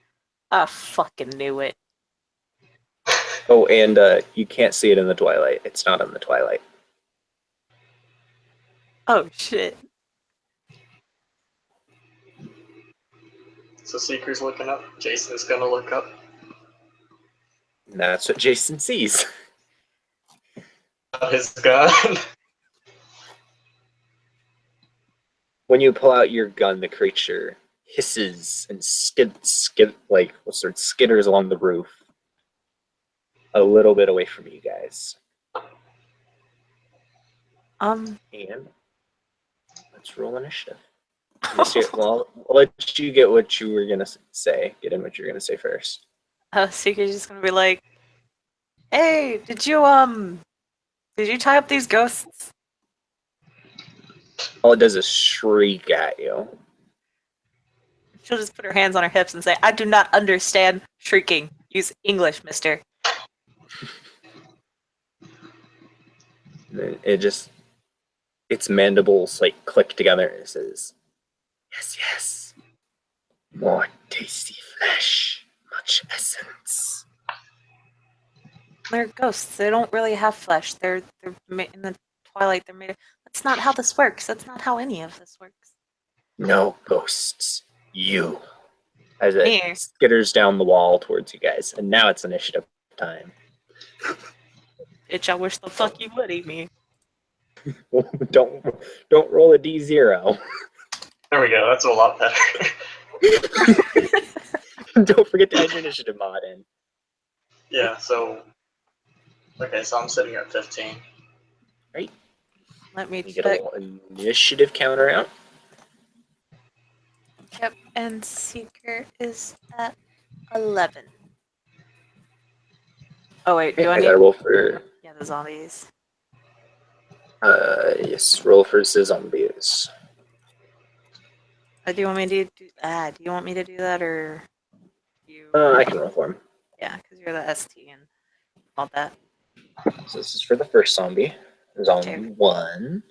I fucking knew it. Oh, and you can't see it in the twilight. It's not in the twilight. Oh shit. So Seeker's looking up. Jason's gonna look up. And that's what Jason sees. His gun. When you pull out your gun, the creature hisses and skitters along the roof, a little bit away from you guys. And let's roll initiative. Well, I'll let you get what you were gonna say. Get in what you're gonna say first. Seeker's just gonna be like, hey, did you tie up these ghosts? All it does is shriek at you. She'll just put her hands on her hips and say, I do not understand shrieking. Use English, mister. And its mandibles like click together and it says, yes, yes. More tasty flesh, much essence. They're ghosts. They don't really have flesh. They're in the twilight. They're made of... That's not how this works. That's not how any of this works. No ghosts. You. As it Here. skitters down the wall towards you guys. And now it's initiative time. Bitch, I wish the fuck you would eat me. don't roll a D0. There we go. That's a lot better. Don't forget to add your initiative mod in. Yeah. So. Okay, so I'm sitting at 15. Right. Let me You get check. a little initiative counter out. Yep, and Seeker is at 11. Oh wait, do I I need... gotta roll for Yeah, the zombies. yes, roll for zombies. Do you want me to do that? Do you want me to do that, or you? I can roll for him. Yeah, because you're the ST and all that. So this is for the first zombie. Zombie Okay. 1.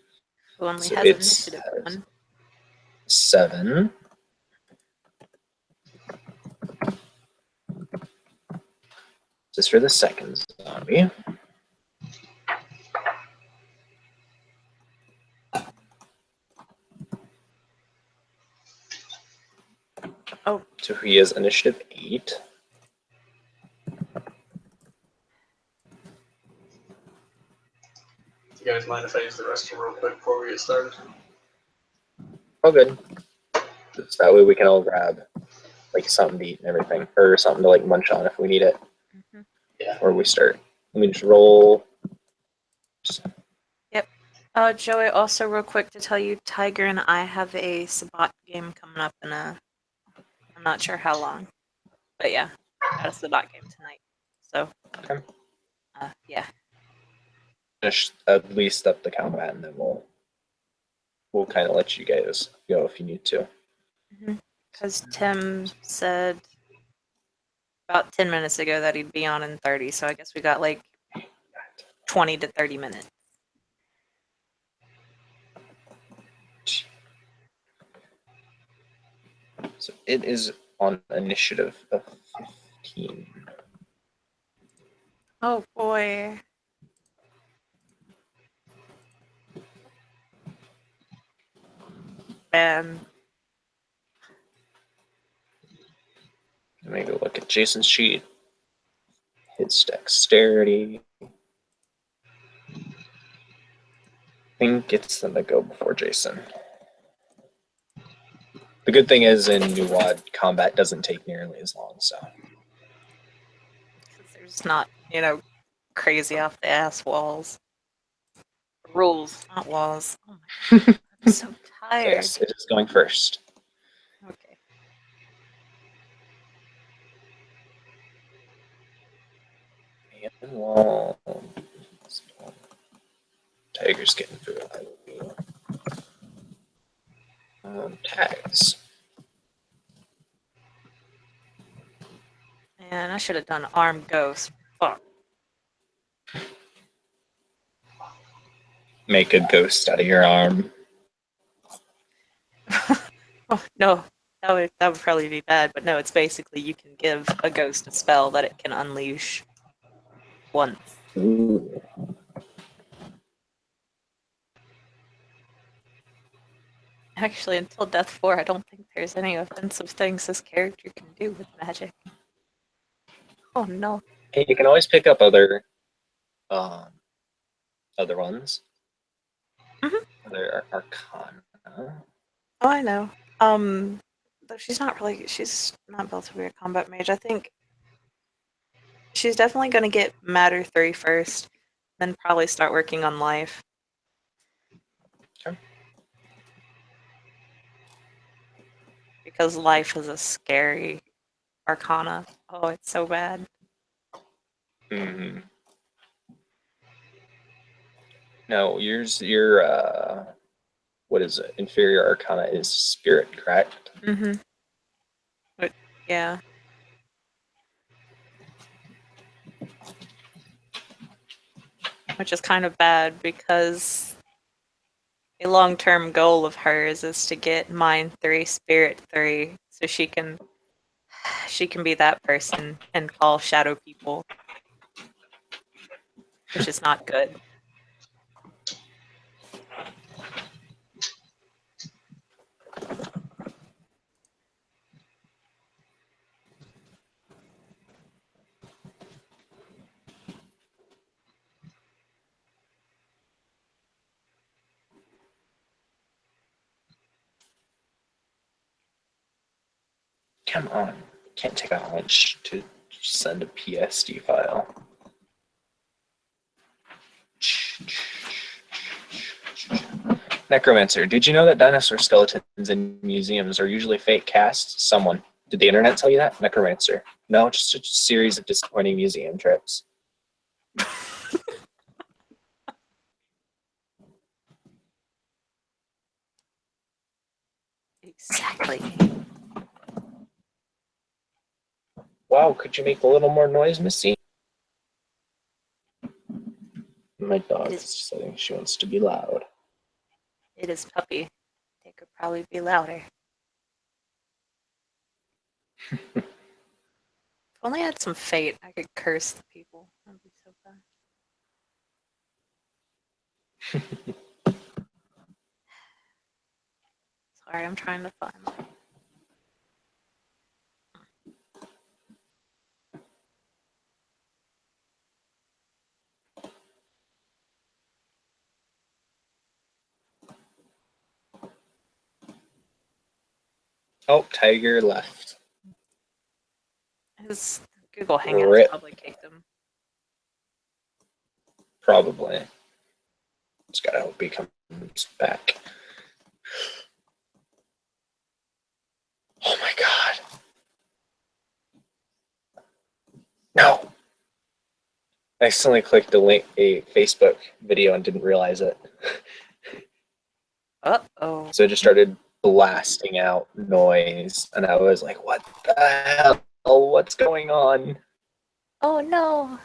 Who only So has it's initiative 1. 7. This is for the second zombie. Oh. So he has initiative 8. Do you guys mind if I use the restroom real quick before we get started? Oh, good. So that way we can all grab like something to eat and everything, or something to like munch on if we need it. Mm-hmm. Yeah. Or we start. Let me just roll. Joey, also real quick to tell you, Tiger and I have a Sabat game coming up in I'm not sure how long, but yeah, got a Sabat game tonight. So, Okay. Yeah. Finish at least up the combat, and then we'll kind of let you guys go if you need to. Because Tim said about 10 minutes ago that he'd be on in 30, so I guess we got like 20 to 30 minutes. So it is on initiative of 15. Oh boy. Man. Let me go look at Jason's sheet. His dexterity. I think it's gonna go before Jason. The good thing is in New WoD, combat doesn't take nearly as long, so. There's not, crazy off the ass walls. Rules, not walls. Oh my god, I'm so tired. Yes, it is going first. Okay. And while Tiger's getting through it, I will be tags. Man, I should have done armed ghost. Fuck. Make a ghost out of your arm. Oh, no, that would probably be bad, but no, it's basically you can give a ghost a spell that it can unleash once. Ooh. Actually, until Death 4, I don't think there's any offensive things this character can do with magic. Oh no. Hey, you can always pick up other ones. Mhm. Other arcana. Oh, I know. Though she's not built to be a combat mage. I think she's definitely going to get Matter 3 first, then probably start working on life. Okay. Because life is a scary arcana. Oh, it's so bad. Mm-hmm. No, your what is it? Inferior arcana is spirit, correct? Mm-hmm. But, yeah. Which is kind of bad because a long-term goal of hers is to get Mind 3, Spirit 3, so she can be that person and call shadow people, which is not good. Come on. Can't take a hunch to send a PSD file. Necromancer, did you know that dinosaur skeletons in museums are usually fake casts? Someone. Did the internet tell you that? Necromancer. No, just a series of disappointing museum trips. Exactly. Wow, could you make a little more noise, Missy? My dog is saying she wants to be loud. It is Puppy. They could probably be louder. If only I had some fate, I could curse the people. That'd be so fun. Sorry, I'm trying to find my... Oh, Tiger left. His Google Hangouts Rip. probably kicked him. Probably. Just gotta hope he comes back. Oh my god. No. I accidentally clicked a Facebook video and didn't realize it. Uh-oh. So it just started blasting out noise, and I was like, what the hell? What's going on? Oh no.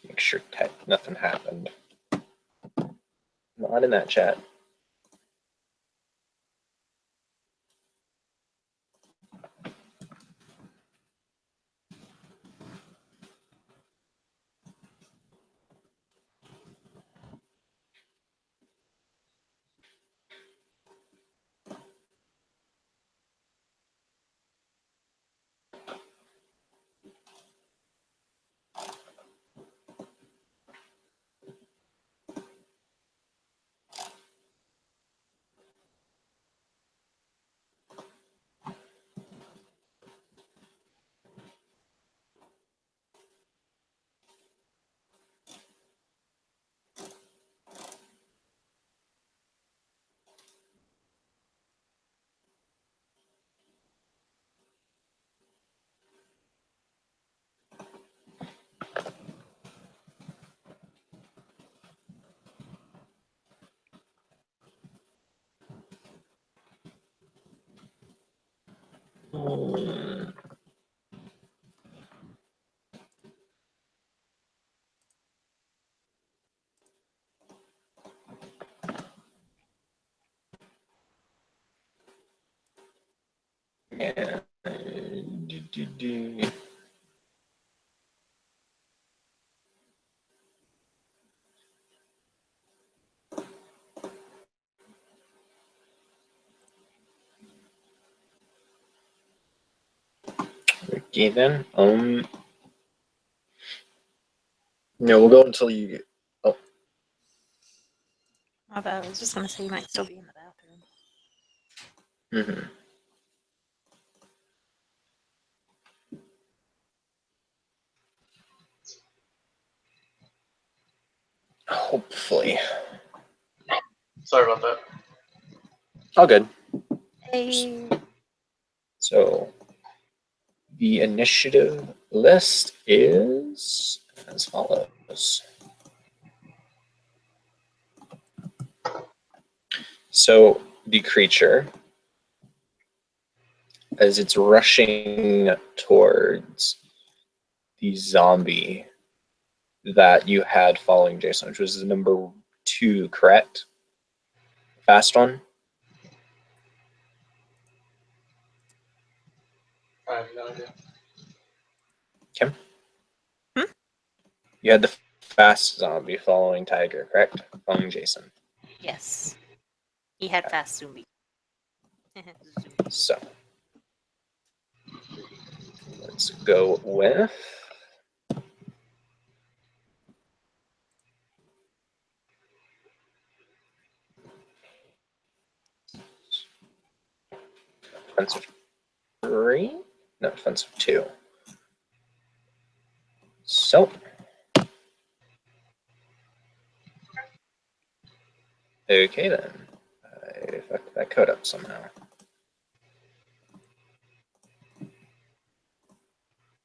Make sure nothing happened. Not in that chat. And okay, then. No, we'll go until you get. Oh, My bad. I was just gonna say you might still be in the bathroom. mm-hmm. Hopefully. Sorry about that. All good. Hey. So the initiative list is as follows. So the creature, as it's rushing towards the zombie that you had following Jason, which was number 2, correct? Fast one? I have no idea. Kim? Hmm? You had the fast zombie following Tiger, correct? Following Jason. Yes. He had fast zombie. So let's go with offensive 3? No, offensive 2. So okay then. I fucked that code up somehow.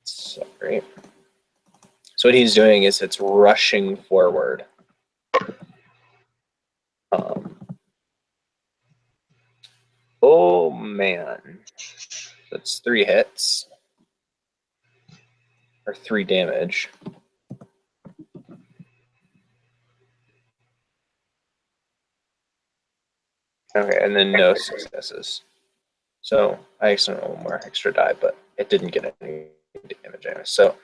Sorry. So what he's doing is it's rushing forward. Oh man. That's 3 hits. Or 3 damage. Okay, and then no successes. So I accidentally rolled one more extra die, but it didn't get any damage anyway. So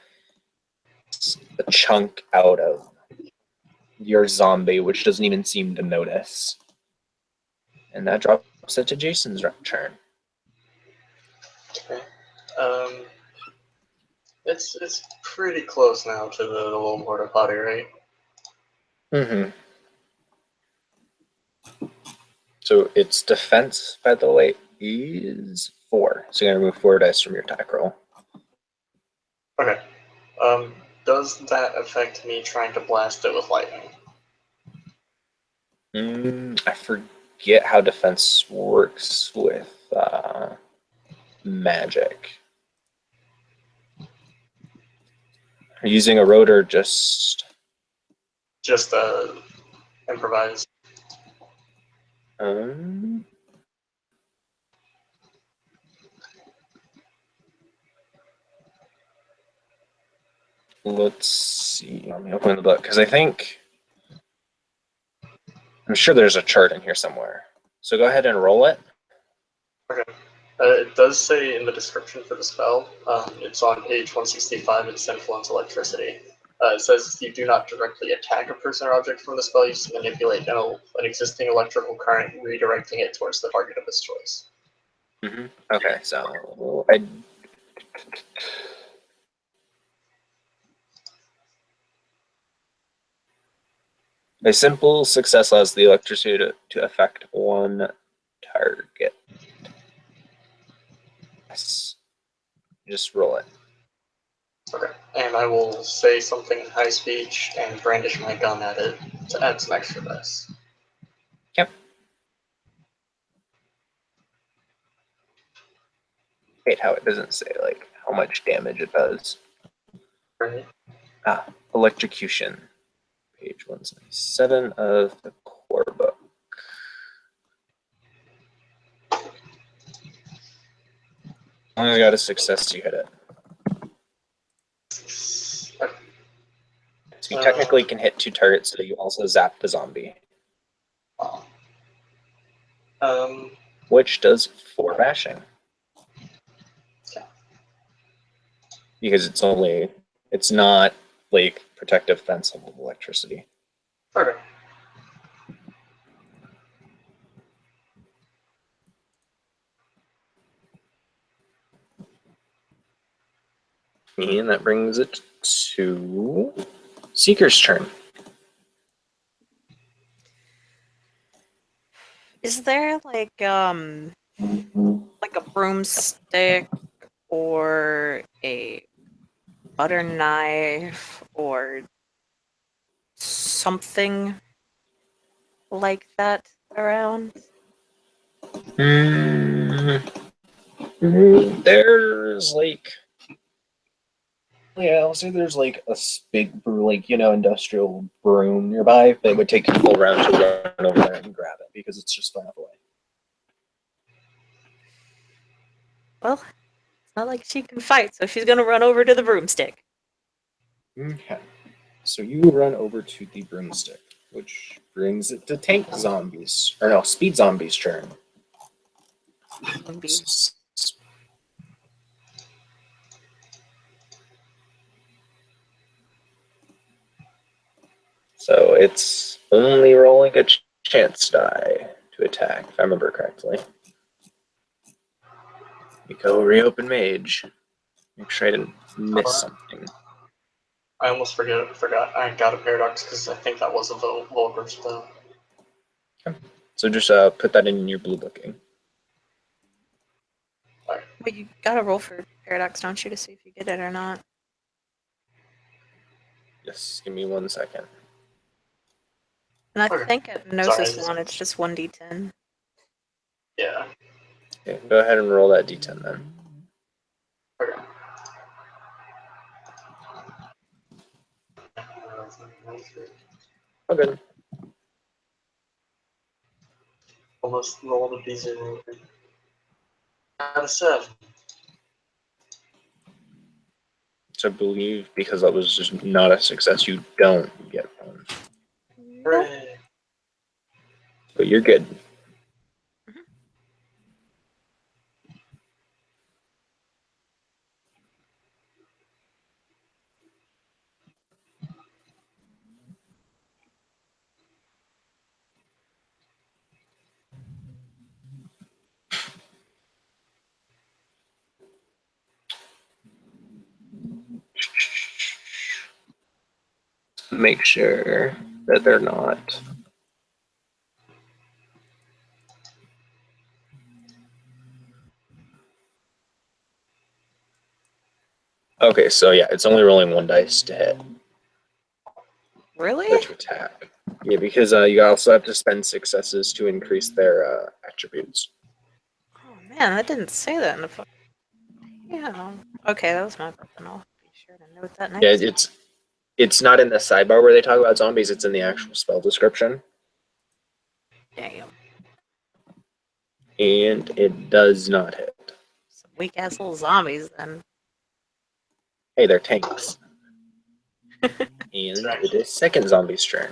it's a chunk out of your zombie, which doesn't even seem to notice. And that drops it to Jason's turn. Okay. It's pretty close now to the little porta potty, right? Mm-hmm. So its defense, by the way, is 4. So you're gonna remove 4 dice from your attack roll. Okay. Does that affect me trying to blast it with lightning? I forget how defense works with magic. Are you using a rotor just? Just improvise. Let's see. Let me open the book because I'm sure there's a chart in here somewhere. So go ahead and roll it. Okay. It does say in the description for the spell, it's on page 165, it's influence electricity. It says you do not directly attack a person or object from the spell, you just manipulate an existing electrical current, redirecting it towards the target of its choice. Mm-hmm. Okay, so a simple success allows the electricity to affect one target. Yes. Just roll it. Okay. And I will say something in high speech and brandish my gun at it to add some extra dice. Yep. Hate how it doesn't say like how much damage it does. Right. Electrocution. Page 177 of the core book. long as you got a success, you hit it. So you technically can hit 2 targets, so you also zap the zombie, Wow. which does 4 bashing. Okay. Because it's not like protective fence of electricity. Okay. And that brings it to Seeker's turn. Is there like a broomstick or a butter knife or something like that around? There's like, yeah, I'll say there's like a big, like, industrial broom nearby that would take a full round to run over there and grab it because it's just far enough away. Well, it's not like she can fight, so she's gonna run over to the broomstick. Okay. So you run over to the broomstick, which brings it to tank zombies, or no, speed zombies' turn. So it's only rolling a chance die to attack, if I remember correctly. Miko, reopen mage. Make sure I didn't miss something. I almost forgot. I got a paradox because I think that was a vulgar spell. Okay. So just put that in your blue booking. Right. But you gotta roll for paradox, don't you, to see if you get it or not? Yes, give me 1 second. And I Okay. think at Gnosis 1, it's just 1d10. Yeah. Okay, go ahead and roll that d10 then. Okay. Okay. Almost rolled a D0. Out of 7. So I believe because that was just not a success, you don't get one. Hooray. But you're good. Make sure that they're not. Okay, so yeah, it's only rolling 1 dice to hit Really? or to attack. Yeah, because you also have to spend successes to increase their attributes. Oh man, that didn't say that in the fuck. Yeah. Okay, that was my button. I'll be sure to note that Yeah, next. it's not in the sidebar where they talk about zombies. It's in the actual spell description, Damn. and it does not hit. Some weak ass little zombies then. Hey, they're tanks. And it is second zombie's turn.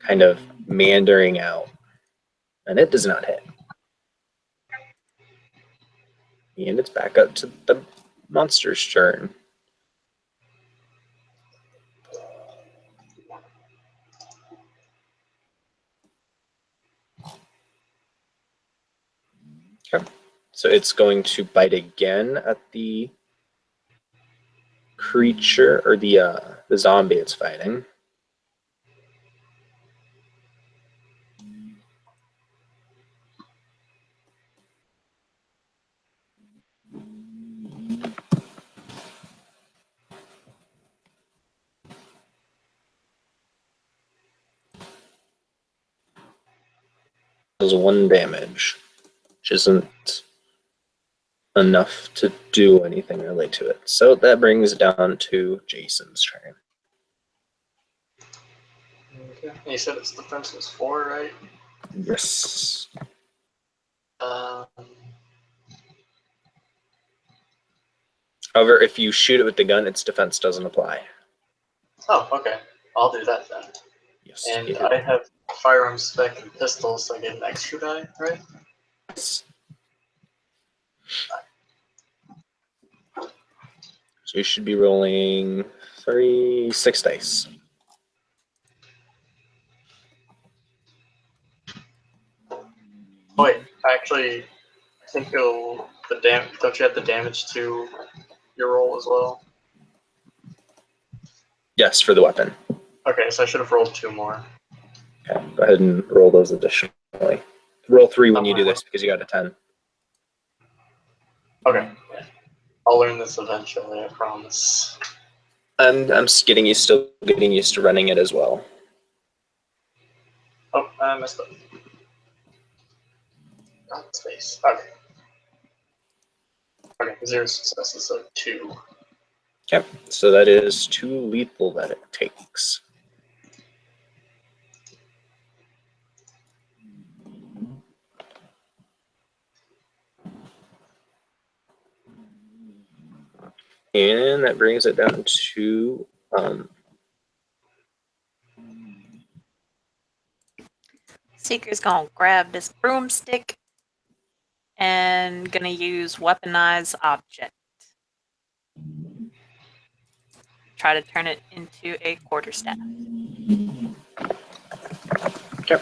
Kind of meandering out. And it does not hit. And it's back up to the monster's turn. Okay. So it's going to bite again at the creature, or the zombie it's fighting. Does 1 damage, which isn't enough to do anything really to it. So that brings it down to Jason's turn. Okay. You said its defense was 4, right? Yes. However, if you shoot it with the gun, its defense doesn't apply. Oh, okay. I'll do that then. Yes. And it I have firearm spec and pistols, so I get an extra die, right? is. So you should be rolling 6 dice. Oh, wait, actually, I think it'll don't you have the damage to your roll as well? Yes, for the weapon. Okay, so I should have rolled 2 more. Okay, go ahead and roll those additionally. Roll 3 when you do this because you got a 10. Okay, yeah. I'll learn this eventually, I promise. I'm getting used to running it as well. Oh, I messed up. Got space. Okay. Okay, 0 successes, so 2. Okay, so that is 2 lethal that it takes. And that brings it down to Seeker's gonna grab this broomstick and gonna use weaponize object. Try to turn it into a quarterstaff. okay.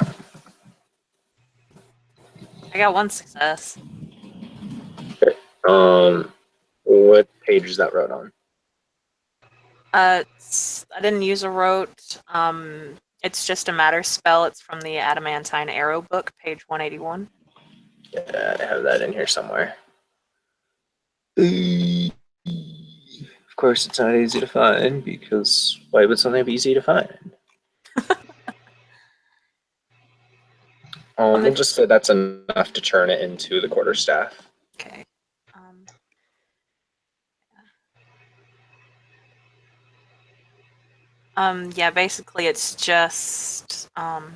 I got 1 success. What page is that wrote on? I didn't use a rote. It's just a matter spell. It's from the Adamantine Arrow book, page 181. Yeah, I have that in here somewhere. Of course, it's not easy to find because why would something be easy to find? We'll just say that's enough to turn it into the quarterstaff. Okay. Yeah, basically it's just okay.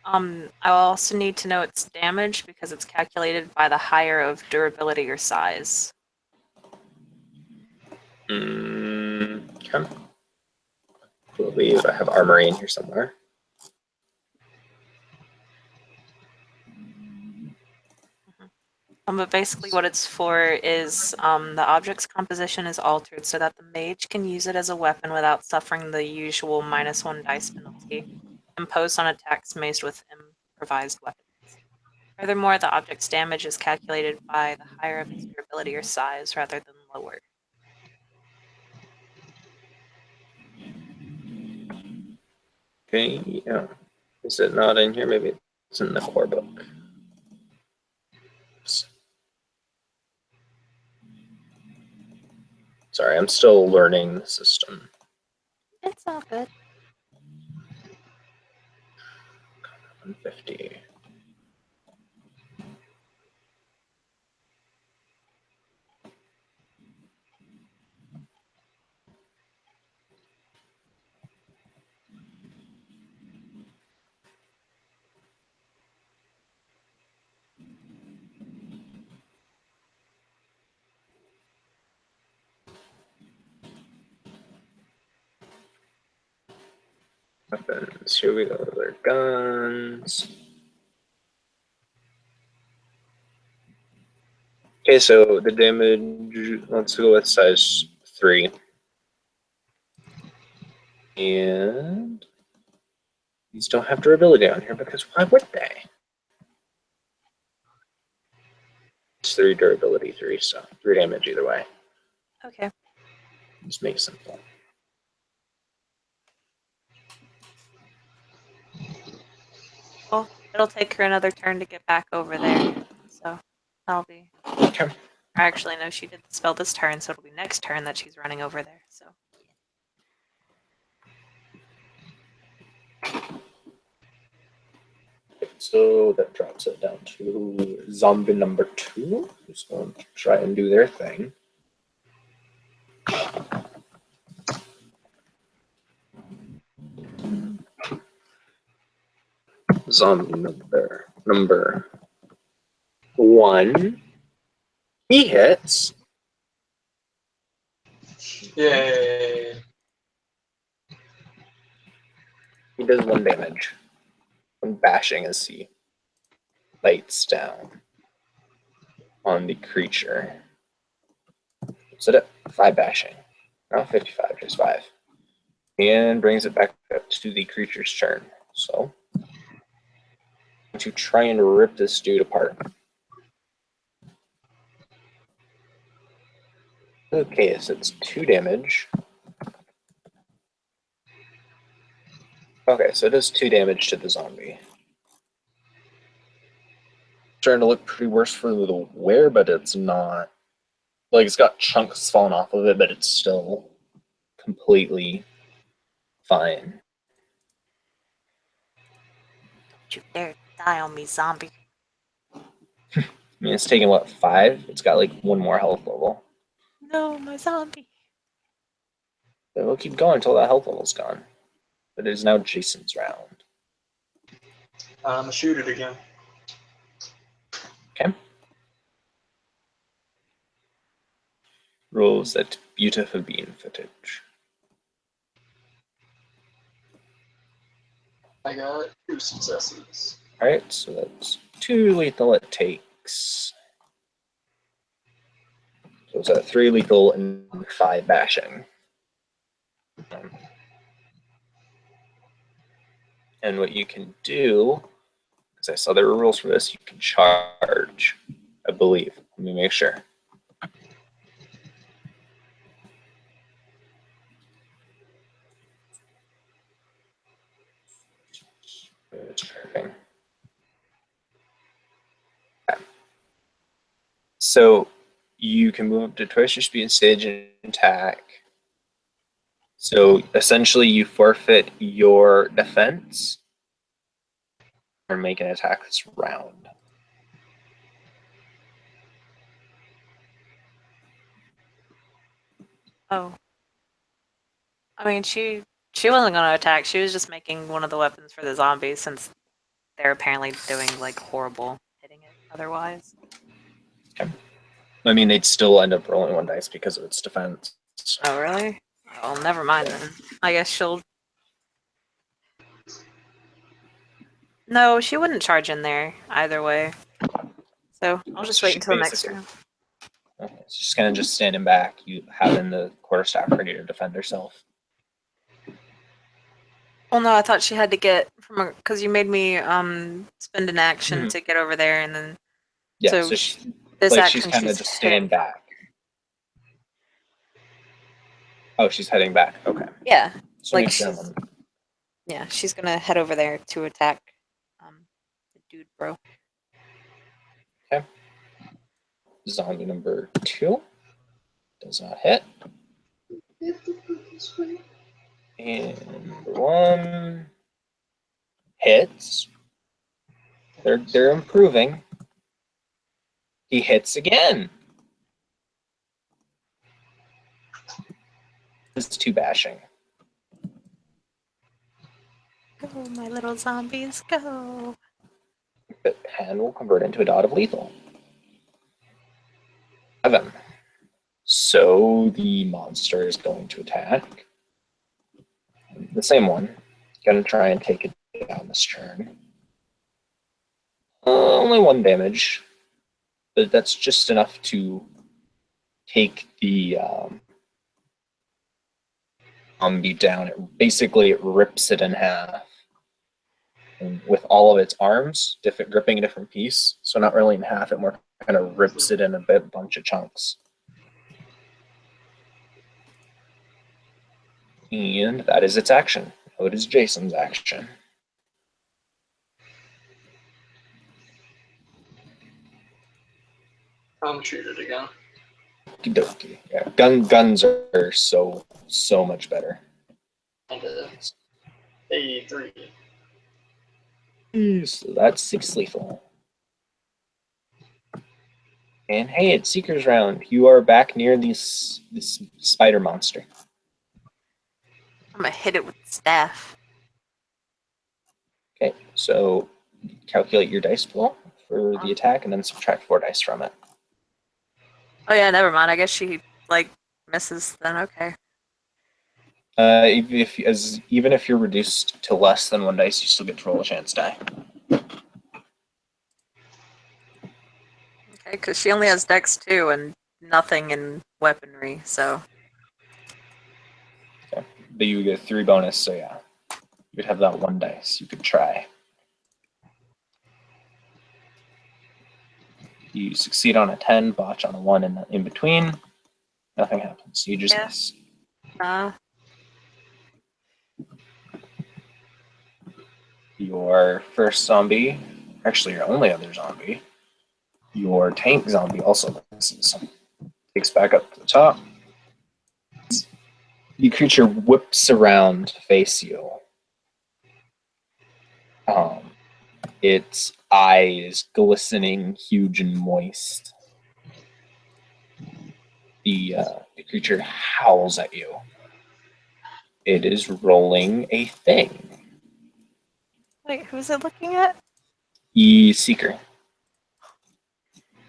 I also need to know its damage because it's calculated by the higher of durability or size. Okay. I believe I have armory in here somewhere. But basically what it's for is the object's composition is altered so that the mage can use it as a weapon without suffering the usual -1 dice penalty imposed on attacks made with improvised weapons. Furthermore, the object's damage is calculated by the higher of its durability or size rather than lower. Okay, yeah. Is it not in here? Maybe it's in the core book. Oops. Sorry, I'm still learning the system. It's all good. 150. Weapons. Here we go. Their guns. Okay, so the damage, let's go with size 3. And these don't have durability on here because why would they? It's 3 durability, 3, so 3 damage either way. Okay. Just make it simple. Well, it'll take her another turn to get back over there. So that'll be. Okay. I actually know she did the spell this turn, so it'll be next turn that she's running over there. So. So that drops it down to zombie number 2, who's going to try and do their thing. Zombie number 1 He hits. Yay! He does 1 damage. 1 bashing as he bites down on the creature. So that 5 bashing. Not 55, just 5. And brings it back up to the creature's turn. So, to try and rip this dude apart. Okay, so it's 2 damage. Okay, so it does 2 damage to the zombie. Starting to look pretty worse for the wear, but it's not. Like, it's got chunks falling off of it, but it's still completely fine. Don't you dare die on me, zombie. I mean, it's taking, what, 5? It's got, like, 1 more health level. No, my zombie. So we'll keep going until that health level's gone. But it is now Jason's round. I'm gonna shoot it again. Okay. Rolls that beautiful bean footage. I got 2 successes. Alright, so that's 2 lethal it takes. So it's at 3 lethal and 5 bashing. And what you can do, because I saw there were rules for this, you can charge, I believe. Let me make sure. Okay. So you can move up to twice your speed and stage and attack. So essentially you forfeit your defense or make an attack this round. Oh. I mean, she wasn't going to attack. She was just making one of the weapons for the zombies since they're apparently doing like horrible hitting it otherwise. I mean, they'd still end up rolling 1 dice because of its defense. Oh, really? Oh, never mind then. I guess she'll. No, she wouldn't charge in there either way. So I'll just wait until the next Basically. round. Okay, so she's kind of just standing back, you having the quarterstaff ready to defend herself. Well, no, I thought she had to get from because you made me spend an action to get over there, and then Yeah, so so she, this like action she's kind of just heading- staying back. Oh, she's heading back. Okay. Yeah, So like make sure she's yeah, she's gonna head over there to attack the dude, bro. zombie number 2 does not hit. And number 1 hits. They're improving. He hits again. It's 2 bashing. Go, my little zombies, go! But hand will convert into a dot of lethal. 7. So the monster is going to attack. The same one. Gonna try and take it down this turn. Only 1 damage. But that's just enough to take the zombie down. Basically, it rips it in half. And with all of its arms, gripping a different piece. So not really in half, it more kind of rips it in a bunch of chunks. And that is its action. Now it is Jason's action. I'm shoot it again. Okie-dokie. Yeah, guns are so much better. And 83. So that's 6 lethal. And hey, it's Seeker's round. You are back near this spider monster. I'm gonna hit it with the staff. Okay, so calculate your dice pool for the attack and then subtract 4 dice from it. Oh yeah, never mind. I guess she like misses then. Okay. Even if you're reduced to less than 1 dice, you still get to roll a chance die. Okay, because she only has Dex 2 and nothing in weaponry, so But you get 3 bonus, so yeah. You'd have that 1 dice. You could try. You succeed on a 10, botch on a 1 in between. Nothing happens. You just Yeah. miss. Your first zombie, actually your only other zombie, your tank zombie also misses. Takes back up to the top. The creature whips around to face you. Its eyes glistening, huge and moist. The creature howls at you. It is rolling a thing. wait, who's it looking at? Seeker.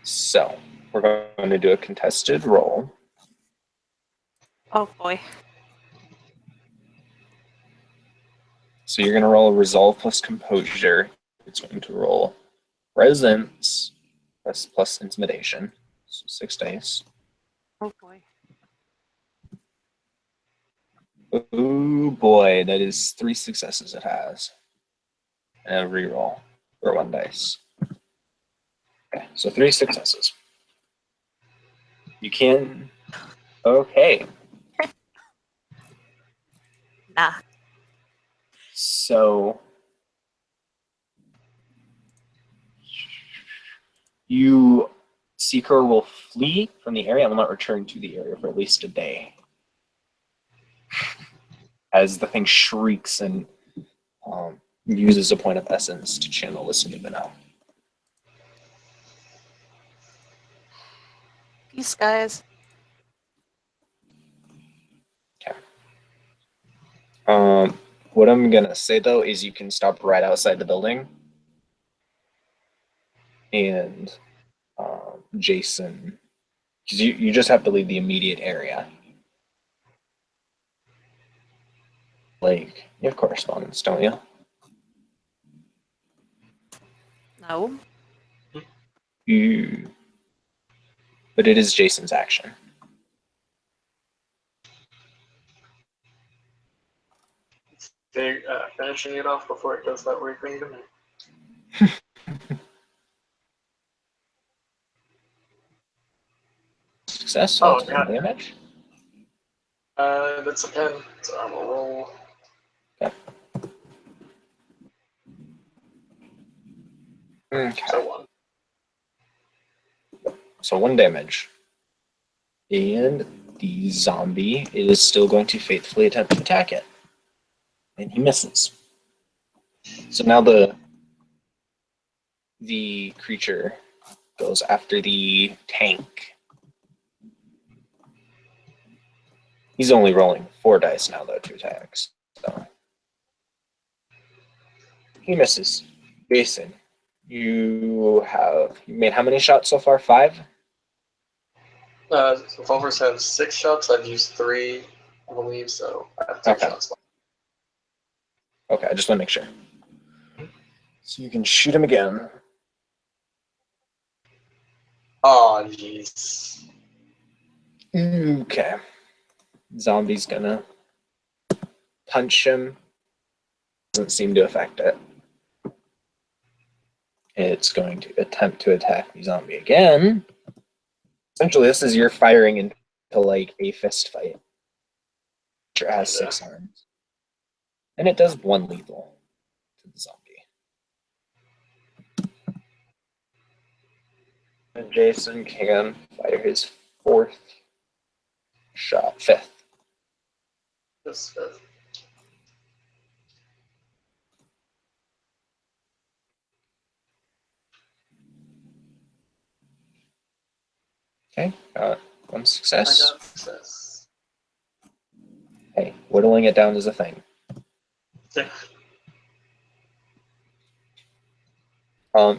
So we're going to do a contested roll. Oh boy. So you're going to roll a resolve plus composure. It's going to roll presence plus intimidation. So 6 dice. Oh boy. Oh boy, that is 3 successes it has. And a reroll for 1 dice. Okay, so 3 successes. You can. Okay, Nah. so you, Seeker, will flee from the area and will not return to the area for at least a day. As the thing shrieks and uses a point of essence to channel this Numenor. Peace, guys. What I'm gonna say though is you can stop right outside the building, and Jason, because you just have to leave the immediate area. Like, you have correspondence, don't you? No. But it is Jason's action. Finishing it off before it does that weird thing to me. Success, so Oh, it's yeah. 1 damage. That's a 10, so I'm gonna roll. Okay. So 1. So 1 damage. And the zombie is still going to faithfully attempt to attack it. And he misses. So now the creature goes after the tank. He's only rolling 4 dice now, though, to attacks. So he misses. Jason, you made how many shots so far? 5? Revolvers have 6 shots. I've used 3, I believe, so I have 2 Okay. shots left. Okay, I just want to make sure. So you can shoot him again. Oh, jeez. Okay. Zombie's gonna punch him. Doesn't seem to affect it. It's going to attempt to attack the zombie again. Essentially, this is your firing into like a fist fight. It has 6 arms. And it does 1 lethal to the zombie. And Jason can fire his 4th shot. 5th. This 5th. Okay, got 1 I success. got success. Hey, whittling it down is a thing. Yeah.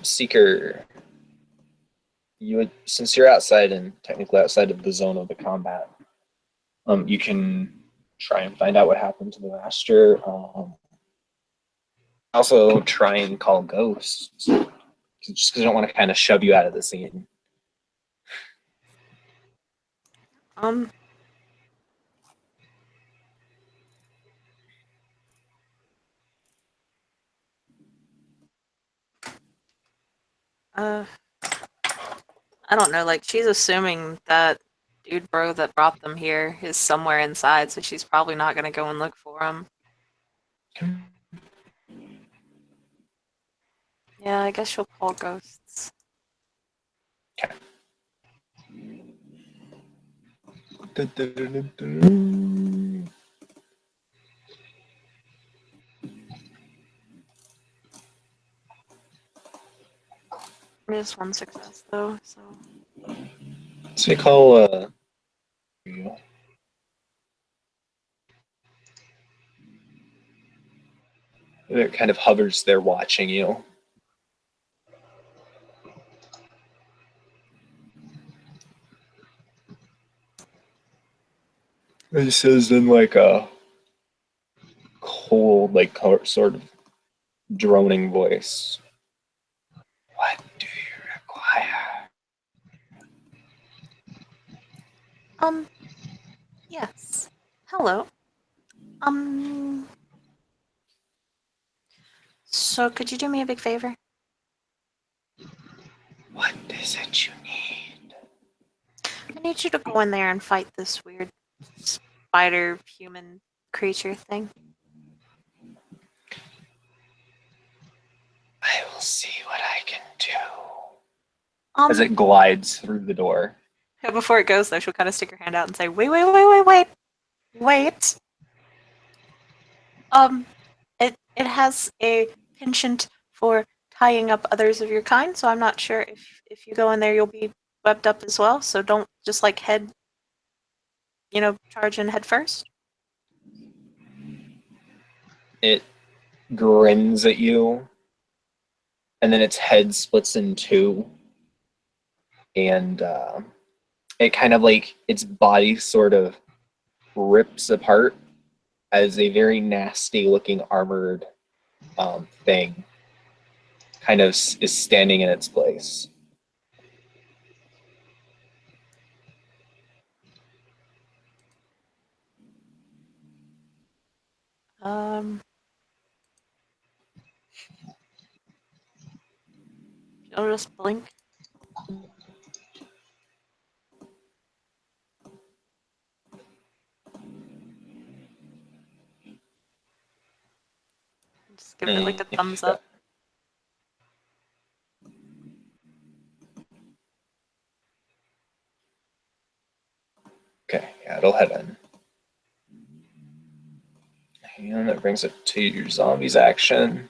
Seeker, you would, since you're outside and technically outside of the zone of the combat, you can try and find out what happened to the master. Also, try and call ghosts, just because I don't want to kind of shove you out of the scene. Um. Uh, I don't know. Like, she's assuming that dude bro that brought them here is somewhere inside, so she's probably not gonna go and look for him. Yeah, I guess she'll call ghosts. Just one success though, so So you call it kind of hovers there watching you. He says in like a cold, like sort of droning voice, "What do you require?" yes. Hello. So could you do me a big favor? What is it you need? I need you to go in there and fight this weird spider human creature thing. I will see what I can do. Um, As it glides through the door. Before it goes though, she'll kind of stick her hand out and say, wait. It has a penchant for tying up others of your kind, so I'm not sure if you go in there you'll be swept up as well. So don't just like charge in head first. It grins at you, and then its head splits in two, and it kind of like its body sort of rips apart as a very nasty looking armored thing kind of is standing in its place. You'll just blink. Just give it like a thumbs up. Okay, yeah, it'll head in. And that brings it to your zombies action.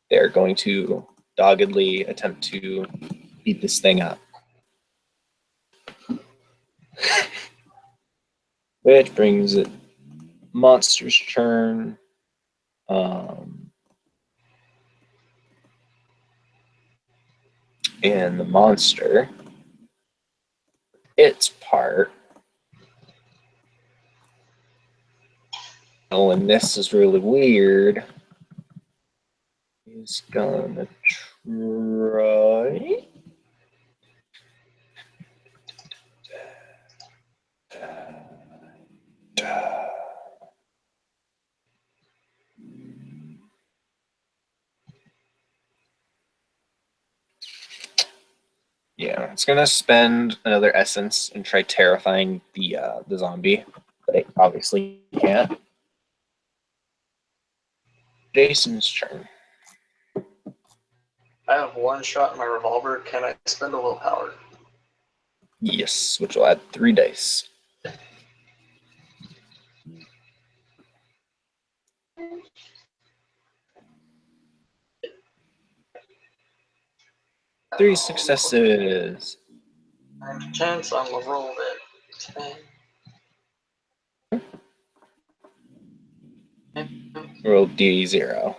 They're going to doggedly attempt to beat this thing up. Which brings it monster's turn. And the monster, its part. Oh, and this is really weird. He's gonna try. Yeah, it's gonna spend another essence and try terrifying the zombie, but it obviously can't. Jason's turn. I have one shot in my revolver. Can I spend a willpower? Yes, which will add 3 dice. Three successes. Chance I'm gonna roll that. Roll D0.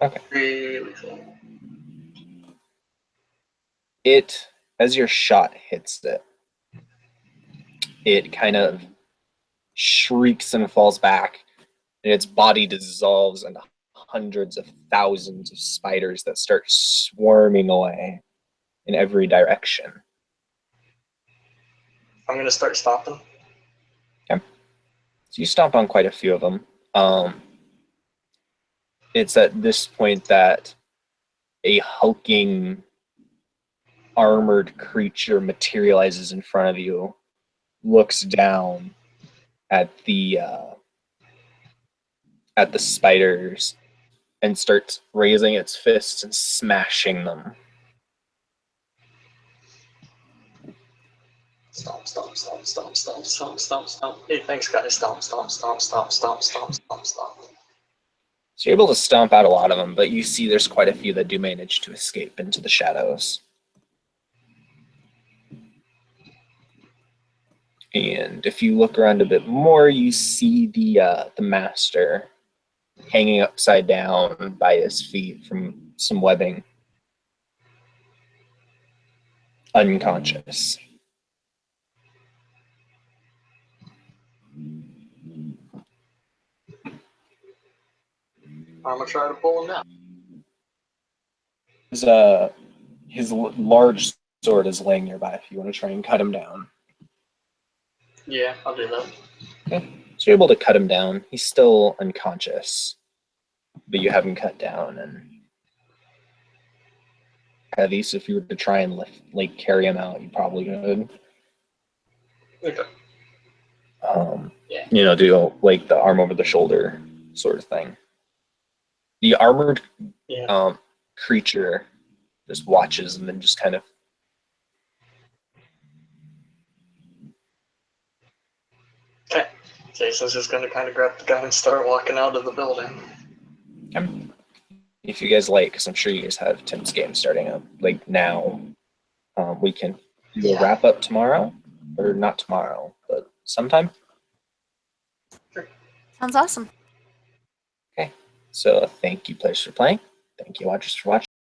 Okay. Really cool. It, as your shot hits it, it kind of shrieks and falls back, and its body dissolves into hundreds of thousands of spiders that start swarming away in every direction. I'm gonna start stomping. So you stomp on quite a few of them. It's at this point that a hulking, armored creature materializes in front of you, looks down at the spiders, and starts raising its fists and smashing them. Stomp, stomp, stomp, stomp, stomp, stomp, stomp, stomp. Hey, thanks, guys. Stomp, stomp, stomp, stomp, stomp, stomp, stomp, stomp. So you're able to stomp out a lot of them, but you see there's quite a few that do manage to escape into the shadows. And if you look around a bit more, you see the master hanging upside down by his feet from some webbing, unconscious. I'm gonna try to pull him down. His large sword is laying nearby if you want to try and cut him down. Yeah, I'll do that. Okay. So you're able to cut him down. He's still unconscious, but you have him cut down. And at least if you were to try and carry him out, you probably could. Okay. Yeah. You know, do like the arm over the shoulder sort of thing. The armored Yeah. creature just watches and then just kind of Okay. Jason's just gonna kind of grab the gun and start walking out of the building. if you guys like, because I'm sure you guys have Tim's game starting up like now. We can do a wrap up tomorrow, or not tomorrow, but sometime. Sounds awesome. So thank you, players, for playing. Thank you, watchers, for watching.